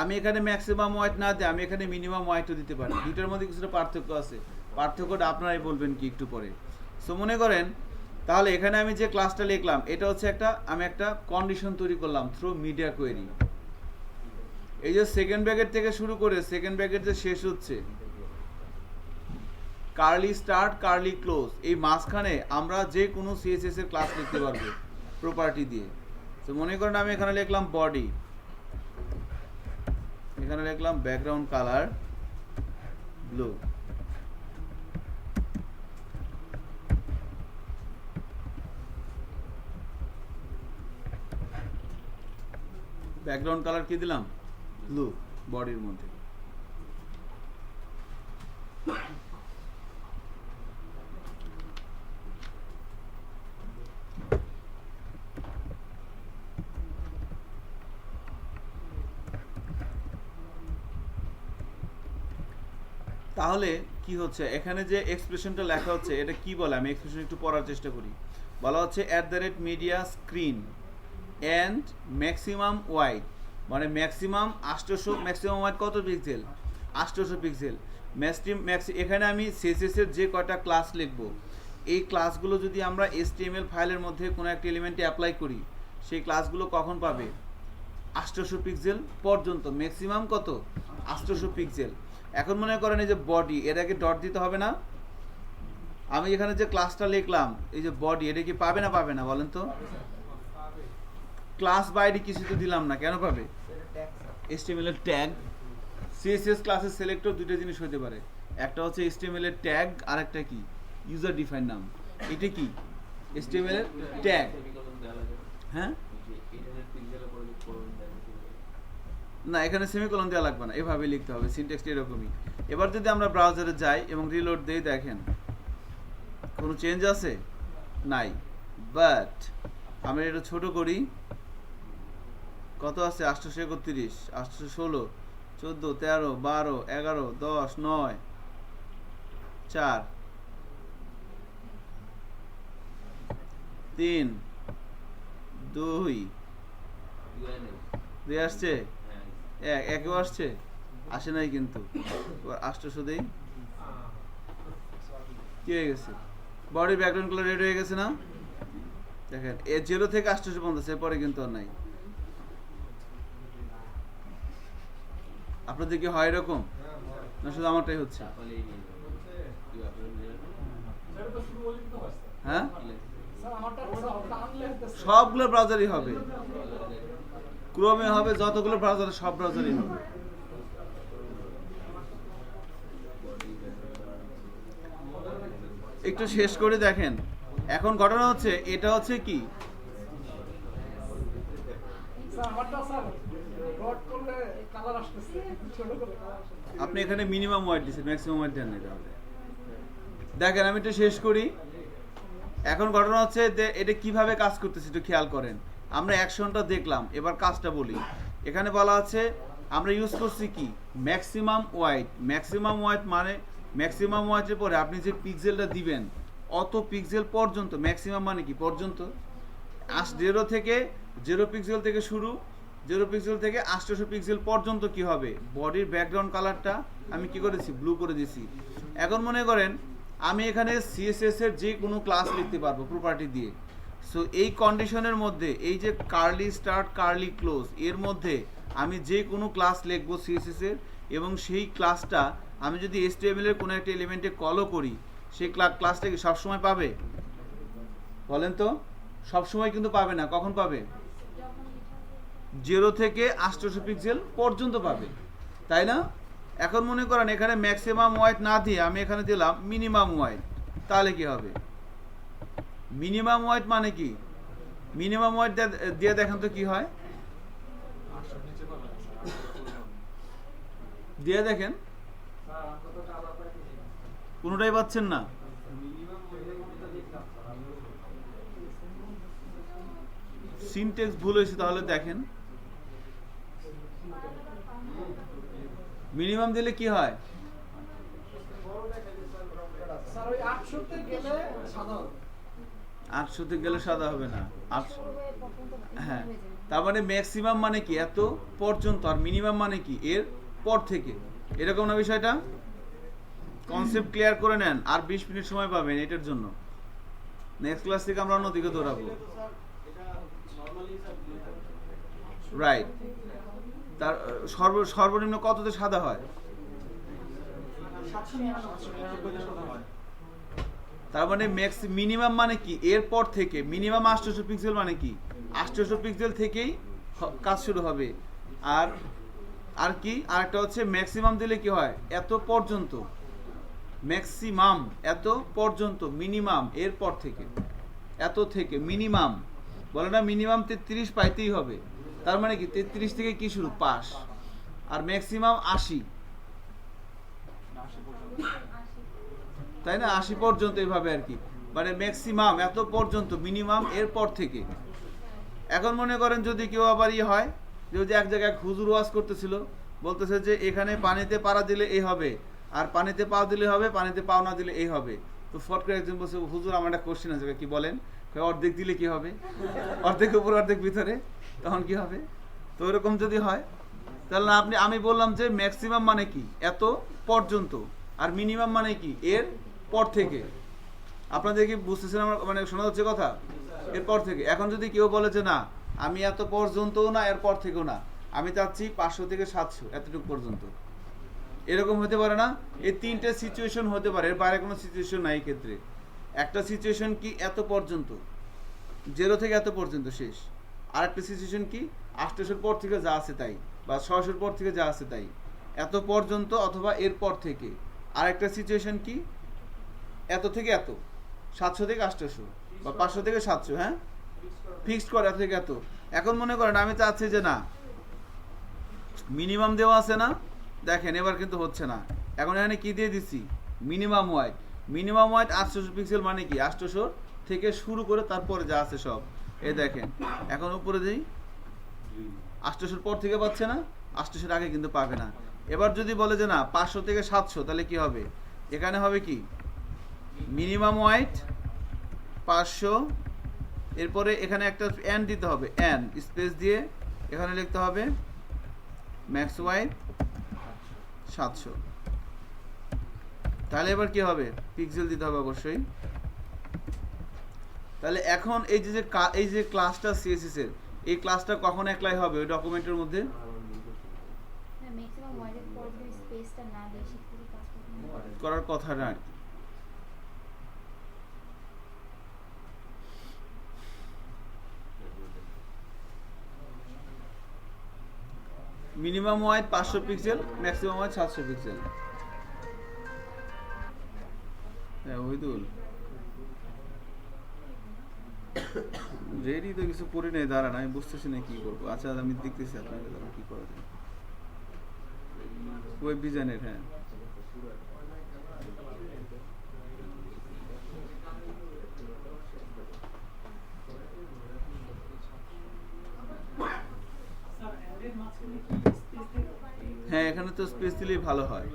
A: আমি এখানে ম্যাক্সিমাম ওয়াইড না দিই, আমি এখানে মিনিমাম ওয়াইডও দিতে পারি। দুইটার মধ্যে কিছুটা পার্থক্য আছে, পার্থক্যটা আপনারাই বলবেন কি একটু পরে। সো মনে করেন তাহলে এখানে আমি যে ক্লাসটা লিখলাম এটা হচ্ছে আমি একটা কন্ডিশন তৈরি করলাম থ্রু মিডিয়া কোয়েরি। এই যে সেকেন্ড ব্র্যাকেট থেকে শুরু করে সেকেন্ড ব্র্যাকেট যে শেষ হচ্ছে কার্লি স্টার্ট কার্লি ক্লোজ, এই মাঝখানে আমরা যে কোনো সিএসএস এর ক্লাস লিখতে পারবো প্রপার্টি দিয়ে। তো মনে করেন আমি এখানে লিখলাম বডি, এখানে লিখলাম background colour blue, background colour কি দিলাম? ব্লু বডির মধ্যে। তাহলে কি হচ্ছে এখানে যে এক্সপ্রেশনটা লেখা হচ্ছে এটা কি বলে? আমি এক্সপ্রেশন একটু পড়ার চেষ্টা করি। বলা হচ্ছে @media screen and maximum wide, মানে ম্যাক্সিমাম 800, ম্যাক্সিমাম ওয়াইড কত পিক্সেল? 800 পিক্সেল। এখানে আমি সিএসএস এর যে কয়টা ক্লাস লিখব এই ক্লাসগুলো যদি আমরা HTML ফাইলের মধ্যে কোনো একটা এলিমেন্টে অ্যাপ্লাই করি সেই ক্লাসগুলো কখন পাবে? 800 পিক্সেল পর্যন্ত, ম্যাক্সিমাম কত? 800 পিক্সেল। এখন মনে করেন এই যে বডি, এটাকে ডট দিতে হবে না? আমি এখানে যে ক্লাসটা লিখলাম এই যে বডি, এটা কি পাবে না পাবে না বলেন তো? ক্লাস বাইরে কিছু তো দিলাম না, কেন পাবে? HTML এর ট্যাগ। CSS ক্লাসের সিলেক্টর দুটো জিনিস হতে পারে, একটা হচ্ছে HTML এর ট্যাগ আর একটা কি ইউজার ডিফাইন নাম। এটা কি HTML এর ট্যাগ। হ্যাঁ না, এখানে সেমিকোলন দেওয়া লাগবে না, এভাবে লিখতে হবে, সিনট্যাক্সটা এরকমই। এবার যদি আমরা ব্রাউজারে যাই এবং রিলোড দেই, দেখেন কোনো চেঞ্জ আছে? নাই। বাট আমরা এটা ছোট করি, কত আছে? 831, 816, 14, 13, 12, 11, 10, 9, 4, 3, 2 আসছে, একেও আসছে, আসে নাই কিন্তু। 800 দেই, কি হয়ে গেছে? বডি ব্যাকগ্রাউন্ড কালার রেড হয়ে গেছে না? দেখেন 0 থেকে 850, এরপরে কিন্তু আর নাই। আপনাদের কি হয় এরকম না শুধু আমারটাই হচ্ছে? হ্যাঁ সবগুলো ব্রাউজারই হবে, ক্রোমে হবে, যতগুলো ব্রাউজার সব ব্রাউজারই হবে। একটু শেষ করে দেখেন। এখন ঘটনা হচ্ছে এটা হচ্ছে কি, আপনি এখানে মিনিমাম ওয়াইড দিচ্ছেন, ম্যাক্সিমাম ওয়াইড দেন না। তাহলে দেখেন আমি একটু শেষ করি। এখন ঘটনা হচ্ছে এটা কিভাবে কাজ করতেছে একটু খেয়াল করেন। আমরা অ্যাকশনটা দেখলাম, এবার কাজটা বলি। এখানে বলা আছে আমরা ইউজ করছি কি ম্যাক্সিমাম ওয়াইড। ম্যাক্সিমাম ওয়াইড মানে ম্যাক্সিমাম ওয়াইডের পরে আপনি যে পিক্সেলটা দিবেন অত পিক্সেল পর্যন্ত, ম্যাক্সিমাম মানে কি পর্যন্ত, 0 পিক্সেল থেকে শুরু, 0 পিক্সেল থেকে 800 পিক্সেল পর্যন্ত কি হবে? বডির ব্যাকগ্রাউন্ড কালারটা আমি কি করেছি? ব্লু করে দিয়েছি। এখন মনে করেন আমি এখানে সিএসএস এর যে কোনো ক্লাস লিখতে পারবো প্রপার্টি দিয়ে। সো এই কন্ডিশনের মধ্যে এই যে কার্লি স্টার্ট কার্লি ক্লোজ এর মধ্যে আমি যে কোনো ক্লাস লিখবো সিএসএস এর, এবং সেই ক্লাসটা আমি যদি HTML এর কোনো একটা এলিমেন্টে কলও করি সেই ক্লাসটা কি সবসময় পাবে? বলেন তো? সবসময় কিন্তু পাবে না। কখন পাবে? 0 থেকে 800 পিক্সেল পর্যন্ত পাবে, তাই না? এখন মনে করেন এখানে ম্যাক্সিমাম ওয়াইড না দিয়ে আমি এখানে দিলাম মিনিমাম ওয়াইড, তাহলে কি হবে? মিনিমাম ওয়াইড মানে কি? মিনিমাম ওয়াইড দিয়ে দেখেন তো কি হয়, দিয়ে দেখেন। কোনোটাই পাচ্ছেন না? সিনট্যাক্স ভুল হয়েছে, তাহলে দেখেন মিনিমাম দিলে কি হয়?
C: আর ওই 800 তে গেলে সাদা হবে।
A: 800 তে গেলে সাদা হবে না। 800 হ্যাঁ, তার মানে ম্যাক্সিমাম মানে কি এত পর্যন্ত, আর মিনিমাম মানে কি এর পর থেকে, এরকম না বিষয়টা? কনসেপ্ট ক্লিয়ার করে নেন, আর 20 মিনিট সময় পাবেন এটার জন্য। নেক্সট ক্লাস থেকে আমরা অন্যদিকে দৌড়াবো। রাইট, তার সর্বনিম্ন কততে সাদা হয়?
C: 799
A: তার মানে মিনিমাম মানে কি এর পর থেকে, মিনিমাম 800 পিক্সেল মানে কি 800 পিক্সেল থেকেই কাজ শুরু হবে। আর আর কি আরেকটা হচ্ছে ম্যাক্সিমাম দিলে কি হয় এত পর্যন্ত, ম্যাক্সিমাম এত পর্যন্ত, মিনিমাম এর পর থেকে, এত থেকে মিনিমাম বলে না, মিনিমাম 33 পাইতেই হবে। তার মানে কি 33 থেকে কি শুরু পাস, আর ম্যাক্সিমাম 80, তাই না? 80 পর্যন্ত এইভাবে আর কি, মানে ম্যাক্সিমাম এত পর্যন্ত, মিনিমাম এর পর থেকে। এখন মনে করেন যদি কেউ আবার হয় যে এক জায়গায় হুজুর ওয়াজ করতেছিল, বলতেছে যে এখানে পানিতে পাড়া দিলে এই হবে, আর পানিতে পাও দিলে হবে, পানিতে পাও না দিলে এই হবে। তো ফট করে একজন বলছে হুজুর আমার একটা কোশ্চেন আছে, কি বলেন? অর্ধেক দিলে কি হবে? অর্ধেক উপর অর্ধেক ভিতরে, তখন কি হবে? তো এরকম যদি হয় তাহলে আমি বললাম যে ম্যাক্সিমাম মানে কি এত পর্যন্ত, আর মিনিমাম মানে কি এর পর থেকে। আপনাদের কি বুঝতেছেন আমার, মানে শোনা যাচ্ছে কথা? এরপর থেকে। এখন যদি কেউ বলে যে না আমি এত পর্যন্তও না এর পর থেকেও না, আমি চাচ্ছি 500 থেকে 700 এতটুকু পর্যন্ত, এরকম হতে পারে না? এই তিনটে সিচুয়েশন হতে পারে, এর বাইরে কোনো সিচুয়েশন নাই। ক্ষেত্রে একটা সিচুয়েশন কি এত পর্যন্ত, 0 থেকে এত পর্যন্ত শেষ। আর একটা সিচুয়েশন কি 800 পর থেকে যা আছে তাই, বা 600 পর থেকে যা আছে তাই, এত পর্যন্ত অথবা এর পর থেকে। আর একটা সিচুয়েশন কি এত থেকে এত, 700 থেকে 800 বা 500 থেকে 700, হ্যাঁ ফিক্সড করে এত থেকে এত। এখন মনে করেন আমি চাচ্ছি যে না মিনিমাম দেওয়া আছে না, দেখেন এবার কিন্তু হচ্ছে না। এখন এখানে কি দিয়ে দিচ্ছি minimum wide, minimum wide 800 pixel মানে কি 800 থেকে শুরু করে তারপরে যা আছে সব। এই দেখেন এখন উপরে দিই 800 পর থেকে পাচ্ছে না, 800 আগে কিন্তু পাবে না। এবার যদি বলে যে না 500 থেকে 700, তাহলে কি হবে? এখানে হবে কি মিনিমাম ওয়াইড 500, এরপরে এখানে একটা এন দিতে হবে, এন স্পেস দিয়ে এখানে লিখতে হবে ম্যাক্স ওয়াইড 700। তাহলে এবার কি হবে পিক্সেল দিতে হবে অবশ্যই। তাহলে এখন এই যে ক্লাসটা সিএসএস এর, এই ক্লাসটা কখন অ্যাপ্লাই হবে ওই ডকুমেন্টের মধ্যে?
D: ম্যাক্সিমাম ওয়ার্ডের পর যদি স্পেসটা না দেয় সেক্ষেত্রে কাজ করবে না।
A: করার কথা না। Minimum wide 500 pixel, maximum wide 700 pixel. হ্যাঁ ওইদুল রেডি তো কিছু করি নাই, দাঁড়ান আমি বুঝতেছি না কি করবো। আচ্ছা আমি দেখতেছি আপনাকে দাঁড়ান কি করা যায়। ওয়েব ডিজাইনের, হ্যাঁ হ্যাঁ এখানে তো স্পেস দিলেই ভালো হয়।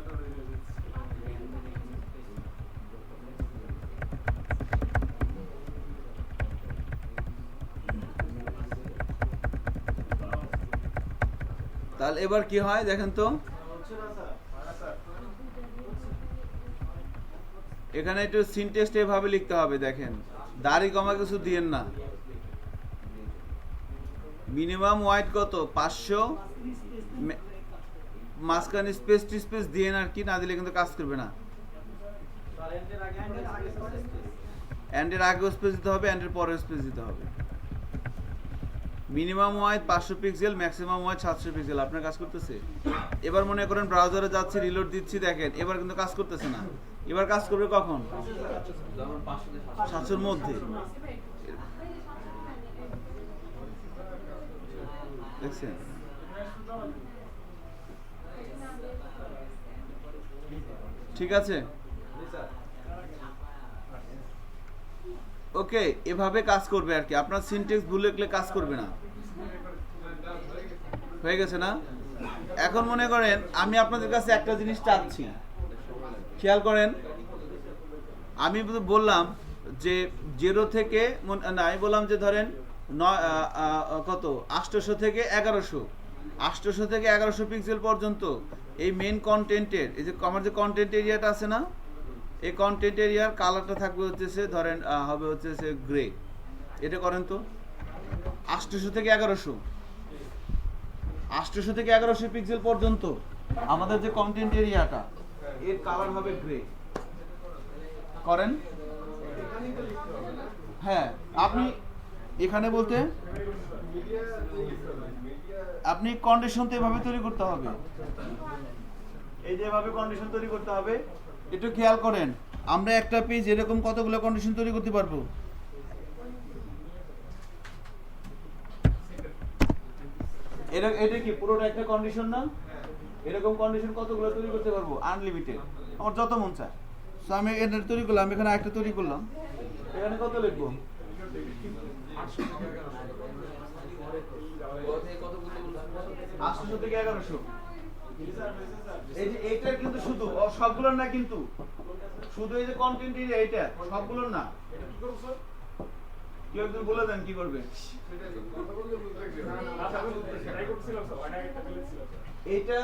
A: তাহলে এবার কি হয় দেখেন তো, এখানে একটু সিনটেক্সট এভাবে লিখতে হবে। দেখেন দাড়ি কমা কিছু দিয়েন না, মিনিমাম ওয়াইড কত 500, মাঝখানে স্পেস দিয়ে আর কি না দিলে কিন্তু কাজ করবে না। এন্ডের আগেও স্পেস দিতে হবে, এন্ডের পরেও স্পেস দিতে হবে। Minimum wide 500 pixel, maximum wide 700 pixel. আপনার কাজ করতেছে? এবার মনে করেন ব্রাউজারে যাচ্ছি, রিলোড দিচ্ছি, দেখেন এবার কিন্তু কাজ করতেছে না। এবার কাজ করবে কখন? 700 মধ্যে। দেখছেন? ঠিক আছে, ওকে এভাবে কাজ করবে আর কি। আপনার সিনট্যাক্স ভুল লিখলে কাজ করবে না। হয়ে গেছে না? এখন মনে করেন আমি আপনাদের কাছে একটা জিনিস চাচ্ছি, খেয়াল করেন। আমি বললাম যে 0 থেকে না, আমি বললাম যে ধরেন কত 800 থেকে 1100 থেকে 1100 পিক্সেল পর্যন্ত এই মেন কন্টেন্টের এই যে আমার যে কন্টেন্ট এরিয়াটা আছে না, এই কন্টেন্ট এরিয়ার কালারটা থাকবে হচ্ছে ধরেন হবে হচ্ছে গ্রে। এটা করেন তো 800 থেকে 1100 পিক্সেল পর্যন্ত আমাদের যে কন্টেন্ট এরিয়াটা এর কালার হবে গ্রে। করেন। হ্যাঁ, আপনি এখানে বলতে আপনি কন্ডিশন তো এভাবে তৈরি করতে হবে, এই যে এভাবে কন্ডিশন তৈরি করতে হবে। একটু খেয়াল করেন, আমরা একটা পেজ এরকম কতগুলো কন্ডিশন তৈরি করতে পারবো? এটা কি পুরোটা একটা কন্ডিশন না? এরকম কন্ডিশন কতগুলো তৈরি করতে পারবো? আনলিমিটেড, আমার যত মন চায়। সো আমি এটা তৈরি করলাম, এখানে একটা তৈরি করলাম, এখানে কত লিখবো? 800 থেকে 1100। এই যে এইটার কিন্তু শুধু সবগুলোর না, কিন্তু শুধু এই যে কন্টেন্ট এরিয়া এটা সবগুলোর না। কেউ একজন বলে দেন কি করবে? এটা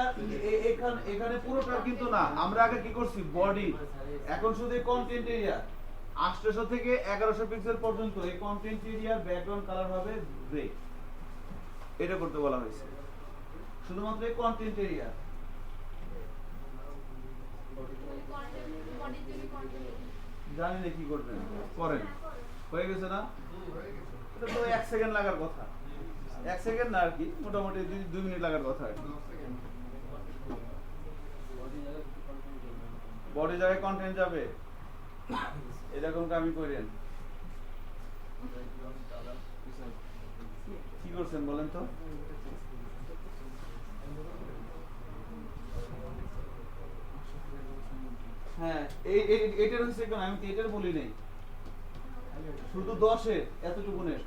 A: এখানে পুরোটা কিন্তু না, আমরা আগে কি করছি বডি, এখন শুধু এই কন্টেন্ট এরিয়া 800 থেকে 1100 পিক্সেল পর্যন্ত এই কন্টেন্ট এরিয়ার ব্যাকগ্রাউন্ড কালার হবে গ্রে। এটা করতে বলা হয়েছে শুধুমাত্র এই কন্টেন্ট এরিয়া। জানি না কি করবেন, করেন। হয়ে গেছে না? এটা তো 1 সেকেন্ড লাগার কথা, 1 সেকেন্ড না আর কি, মোটামুটি 2 মিনিট লাগার কথা আর কি। বডি জায়গায় কন্টেন্ট যাবে, এরকম কামি করেন। কি করছেন বলেন তো? হ্যাঁ, এটার হচ্ছে কেন, আমি তো এটার বলি নাই, শুধু 10-এর এতটুকুনের।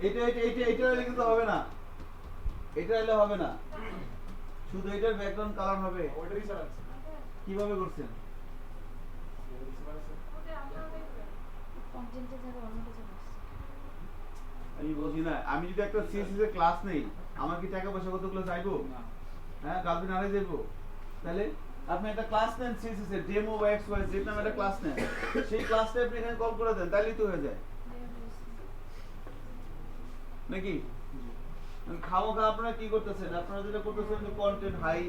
A: এটা হলে কিন্তু হবে না, এটা হলে হবে না, শুধু এটার ব্যাকগ্রাউন্ড কালার হবে। কিভাবে করছেন? আমি বুঝি না, আমি যদি একটা সিএসএস এর ক্লাস নেই, আমার কি টাকা পয়সা কতগুলো চাইবো? হ্যাঁ, গার্লফ্রেন্ড হারিয়ে যাবো? তাহলে আপনি একটা ক্লাস নেন সিএসএস এর, ডেমো বা এক্স ওয়াই জেড নামে একটা ক্লাস নেন, সেই ক্লাসটা আপনি এখানে কল করে দেন, তাহলেই তো হয়ে যায় নাকি? খাওয়া আপনারা কি করতেছেন? আপনারা যেটা করতেছেন যে কন্টেন্ট হাই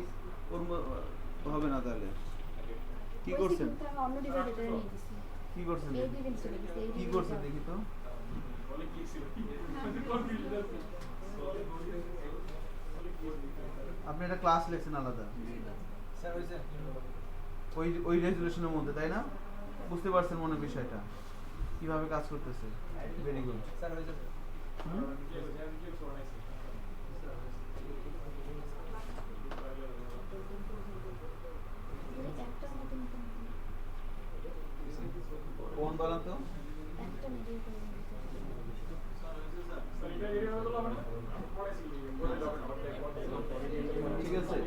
A: হবে না, তাহলে কি করছেন? কি করছেন? কি করছেন দেখি তো। আপনি একটা ক্লাস লেখছেন আলাদা ওই রেজুলেশনের মধ্যে, তাই না? বুঝতে পারছেন মনে বিষয়টা কিভাবে কাজ করতেছে? Very good. কোন বলেন তো? ঠিক আছে,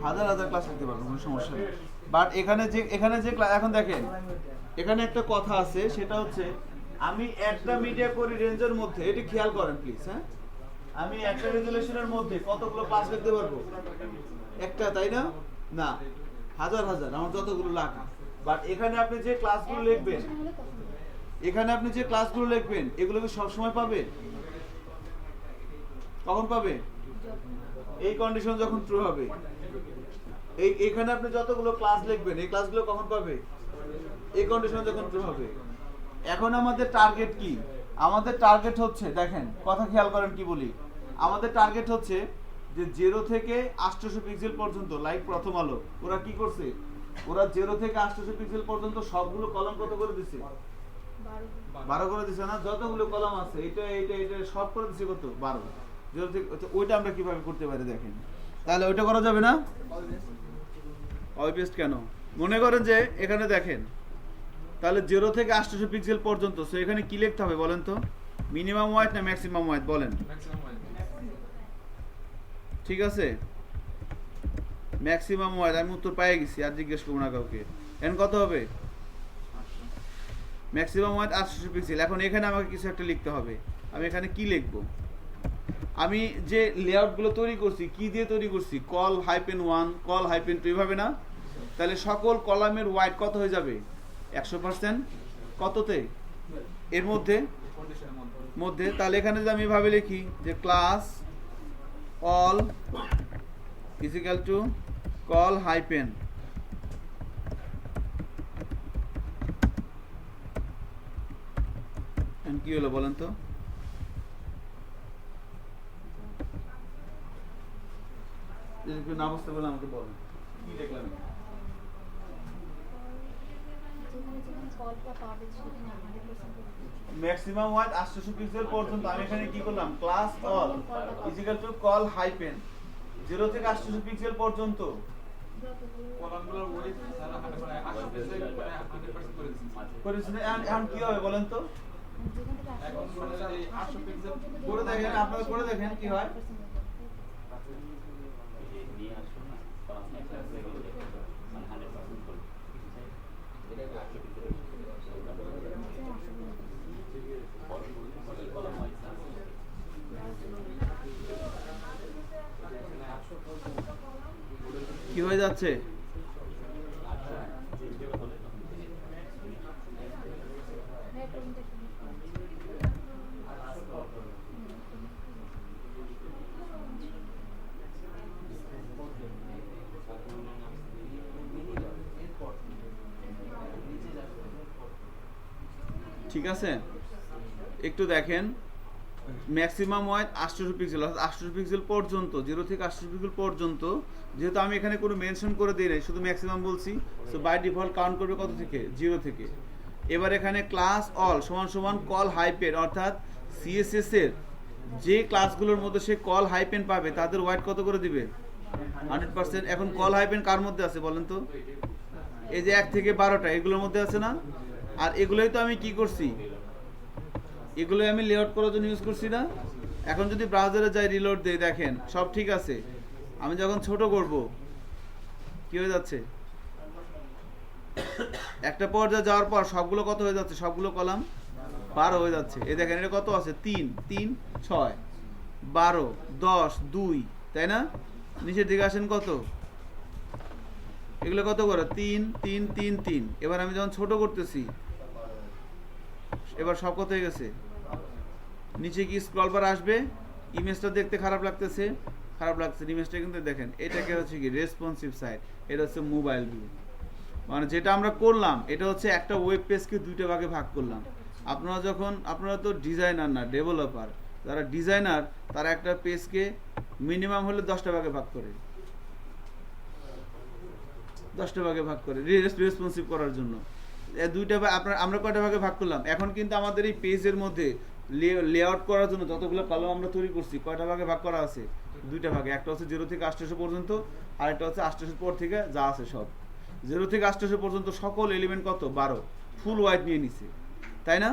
A: হাজার হাজার ক্লাস লিখতে পারবো, কোনো সমস্যা নেই। বাট এখানে যে এখন দেখেন, এখানে একটা কথা আছে, সেটা হচ্ছে আমি একটা মিডিয়া করি রেঞ্জের মধ্যে, এটি খেয়াল করেন প্লিজ। হ্যাঁ, আমি একটা রেজুলেশনের মধ্যে কতগুলো ক্লাস লিখতে পারবো? একটা, তাই না? না, হাজার হাজার, আমার যতগুলো লাগে। বাট এখানে আপনি যে ক্লাসগুলো লিখবেন, এগুলো কি সবসময় পাবে? কখন পাবে? এই কন্ডিশন যখন ট্রু হবে। এখানে আপনি যতগুলো ক্লাস লিখবেন, এই ক্লাসগুলো কখন পাবে? এই কন্ডিশন যখন ট্রু হবে। এখন আমাদের টার্গেট কি? আমাদের টার্গেট হচ্ছে, দেখেন কথা খেয়াল করেন কি বলি, আমাদের টার্গেট হচ্ছে যে 0 থেকে 800 পিক্সেল পর্যন্ত, লাইক প্রথম আলো ওরা কি করছে, ওরা 0 থেকে 800 পিক্সেল পর্যন্ত সবগুলো কলম কত করে দিছে? 12 করে দিছে না? যতগুলো কলম আছে এটা সব করে দিছে কত? 12। ওইটা আমরা কিভাবে করতে পারি দেখেন, তাহলে ওইটা করা যাবে না? কপি পেস্ট কেন? মনে করেন যে এখানে দেখেন তাহলে 0 থেকে 800 পিক্সেল পর্যন্ত। সো এখানে কি লিখতে হবে বলেন তো, মিনিমাম ওয়াইড না ম্যাক্সিমাম ওয়াইড বলেন। ঠিক আছে, ম্যাক্সিমাম ওয়াইড। আমি উত্তর পেয়ে গেছি, আর জিজ্ঞেস করবো না কাউকে। এন কত হবে? Maximum wide 800 pixel. এখন এখানে আমাকে কিছু একটা লিখতে হবে। আমি এখানে কি লিখব? আমি যে লেআউটগুলো তৈরি করছি কি দিয়ে তৈরি করছি? কল হাইপেন 1, কল হাইপেন 2, এভাবে না? তাহলে সকল কলামের ওয়াইড কত হয়ে যাবে? 100%। কততে? এর মধ্যে মধ্যে। তাহলে এখানে যদি আমি এভাবে লিখি যে class all is equal to call hyphen, কি হলো বলেন তো? না বুঝতে পারলে আমাকে বলেন কি দেখলাম। ম্যাক্সিমাম ওয়াইড 800 পিক্সেল পর্যন্ত। আমি এখানে কি করলাম? Class all is equal to call hyphen 0 থেকে 800 পিক্সেল পর্যন্ত।
E: কলামগুলোর ওয়েট স্যার 800 পিক্সেল করে 100% করে দিয়েছেন।
A: করেছেন। এখন কি হবে বলেন তো?
E: এখন মানে এই 800 পিক্সেল
A: করে দেখেন, আপনারা করে দেখেন কি হয়। কি হয়ে যাচ্ছে? ঠিক আছে, একটু দেখেন। ম্যাক্সিমাম ওয়াইড 800 পিক্সেল, অর্থাৎ 800 পিক্সেল পর্যন্ত, 0 থেকে 800 পিক্সেল পর্যন্ত। যেহেতু আমি এখানে কোনো মেনশন করে দিই নাই, শুধু ম্যাক্সিমাম বলছি, সো বাই ডিফল্ট কাউন্ট করবে কত থেকে? 0 থেকে। এবার এখানে ক্লাস অল সমান সমান কল হাইপেন, অর্থাৎ সিএসএস এর যে ক্লাসগুলোর মধ্যে সে কল হাইপেন পাবে তাদের ওয়াইড কত করে দিবে? 100%। এখন কল হাইপেন কার মধ্যে আছে বলেন তো? এই যে 1 থেকে 12টা, এগুলোর মধ্যে আছে না? আর এগুলোই তো আমি কি করছি? এগুলোই আমি লেআউট করার জন্য ইউজ করছি না? এখন যদি ব্রাউজারে যাই, রিলোড দেই, দেখেন সব ঠিক আছে। আমি যখন ছোট করব কি হয়ে যাচ্ছে? একটা পর্যায়ে যাওয়ার পর সবগুলো কত হয়ে যাচ্ছে? সবগুলো কলাম 12 হয়ে যাচ্ছে। এই দেখেন এটা কত আছে? 3 3 6 12 10 2, তাই না? নিচের দিকে আসেন কত? এগুলো কত করে? 3 3 3 3। এবার আমি যখন ছোট করতেছি, এবার সব কত হয়ে গেছে? নিচে কি স্ক্রল বার আসবে? ইমেজটা দেখতে খারাপ লাগতেছে, খারাপ লাগছে ইমেজটা, কিন্তু দেখেন এটাকে হচ্ছে কি রেসপন্সিভ সাইট, এটা হচ্ছে মোবাইল ভিউ। মানে যেটা আমরা করলাম এটা হচ্ছে একটা ওয়েব পেজকে দুইটা ভাগে ভাগ করলাম। আপনারা তো ডিজাইনার না, ডেভেলপার। যারা ডিজাইনার তারা একটা পেজকে মিনিমাম হলে 10টা ভাগে ভাগ করে, 10টা ভাগে ভাগ করে রেসপন্সিভ করার জন্য। দুইটা আমরা কয়টা ভাগে ভাগ করলাম? এখন কিন্তু আমাদের এই পেজের মধ্যে লেআউট করার জন্য যতগুলো কলাম আমরা তৈরি করছি, কয়টা ভাগে ভাগ করা আছে? 2টা ভাগে। একটা হচ্ছে 0 থেকে 800 পর্যন্ত, আর একটা হচ্ছে 800 পর থেকে যা আছে সব। 0 থেকে 800 পর্যন্ত সকল এলিমেন্ট কত? 12, ফুল ওয়াইড নিয়ে নিছে, তাই না?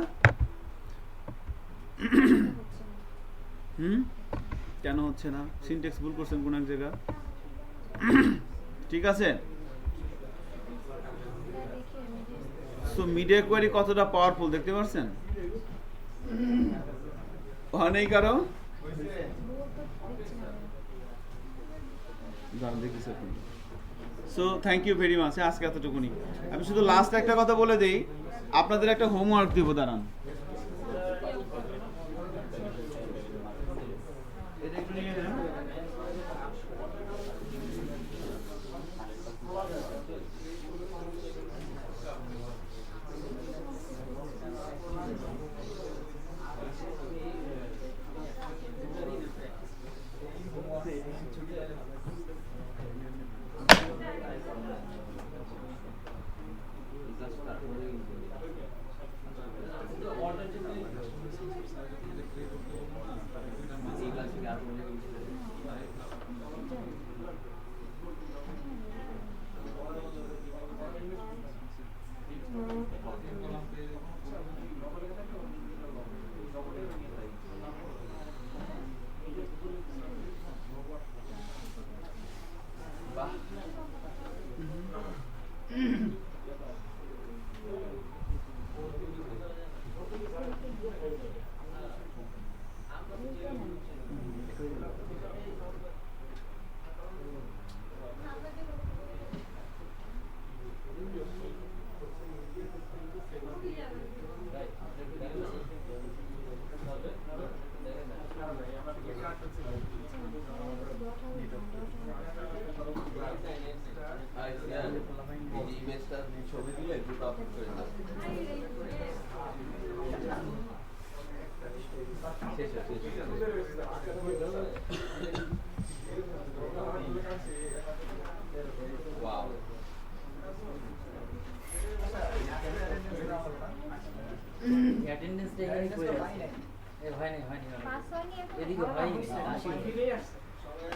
A: কেন হচ্ছে না? সিনট্যাক্স ভুল করছেন কোন এক জায়গা। ঠিক আছে, সো মিডিয়া কোয়েরি কতটা পাওয়ারফুল দেখতে পাচ্ছেন? অনেক আরো so thank you very much. আজকে এতটুকুনি। আমি শুধু লাস্ট একটা কথা বলে দেই, আপনাদের একটা হোমওয়ার্ক দিব, দাঁড়ান। এটা একটু নিয়ে নেন।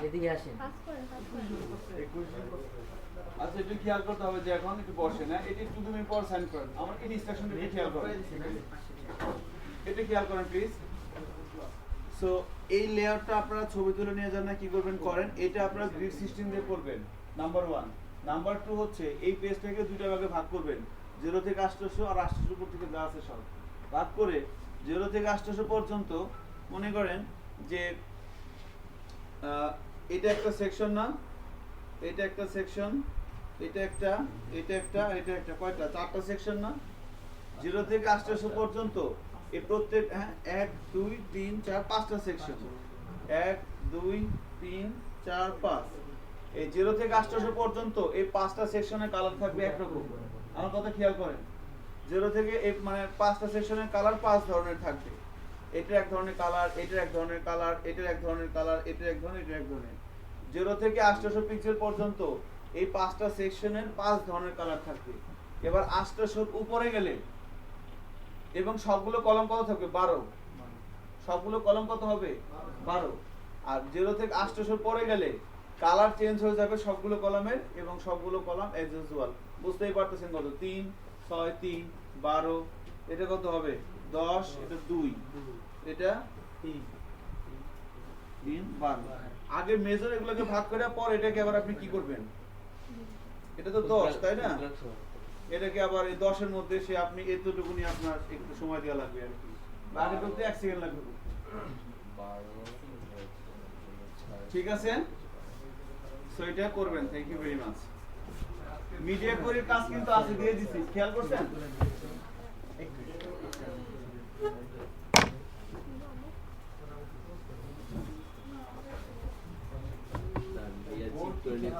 C: এদিকে আসেন।
D: পাস করেন, পাস করেন।
A: আচ্ছা একটু খেয়াল করতে হবে যে এখন একটু বসে না, এটা একটু তুমি পর সাইন করেন, আমার এই ইনস্ট্রাকশনটা একটু খেয়াল করেন, এটা খেয়াল করেন প্লিজ। সো এই লেয়ারটা আপনারা ছবি তুলে নিয়ে যান না, কি করবেন করেন, এটা আপনারা গ্রিড সিস্টেম দিয়ে করবেন, নাম্বার 1। নাম্বার 2 হচ্ছে এই পেজটাকে দুইটা ভাগে ভাগ করবেন, 0 থেকে 800 আর 800 উপর থেকে যা আছে সব ভাগ করে 0 থেকে 800 পর্যন্ত মনে করেন যে এটা একটা সেকশন না, এটা একটা সেকশন, এটা একটা, এটা একটা, এটা একটা, কয়টা? 4টা সেকশন না? 0 থেকে 800 পর্যন্ত এই প্রত্যেক 1 2 3 4 5টা সেকশন, 1 2 3 4 5। এই 0 থেকে 800 পর্যন্ত এই 5টা সেকশনের কালার থাকবে একরকম। আমার কথা খেয়াল করেন, 0 থেকে এই মানে 5টা সেকশনের কালার 5 ধরনের থাকবে। এটা এক ধরনের কালার, এটা এক ধরনের কালার, এটা এক ধরনের কালার, এটা এক ধরনের, এটা এক ধরনের। 0 থেকে 800 পিক্সেল পর্যন্ত এই 5টা সেকশনের 5 ধরনের কালার থাকবে। এবার 800 উপরে গেলে এবং সবগুলো কলম কত থাকবে? 12। সবগুলো কলম কত হবে? 12। আর 0 থেকে 800 পরে গেলে কালার চেঞ্জ হয়ে যাবে সবগুলো কলামের, এবং সবগুলো কলাম অ্যাজ ইউজুয়াল। বুঝতেই পারতেছেন কত? 3 6 3 12। এটা কত হবে? 10। এটা 2, এটা 3 3 12। আগে মেজর এগুলোকে ভাগ করে পর এটাকে আবার আপনি কি করবেন? এটা তো 10 তাই না? এটাকে আবার এই 10 এর মধ্যে সে আপনি এতটুকুনি আপনার একটু সময় দেওয়া লাগবে আর কি, আগে করতে 1 সেকেন্ড লাগবে। ঠিক আছে, সো এটা করবেন। Thank you very much. Media কোরির কাজ কিন্তু আছে, দিয়ে দিছি, খেয়াল করছেন?
B: চিট করে নিয়ে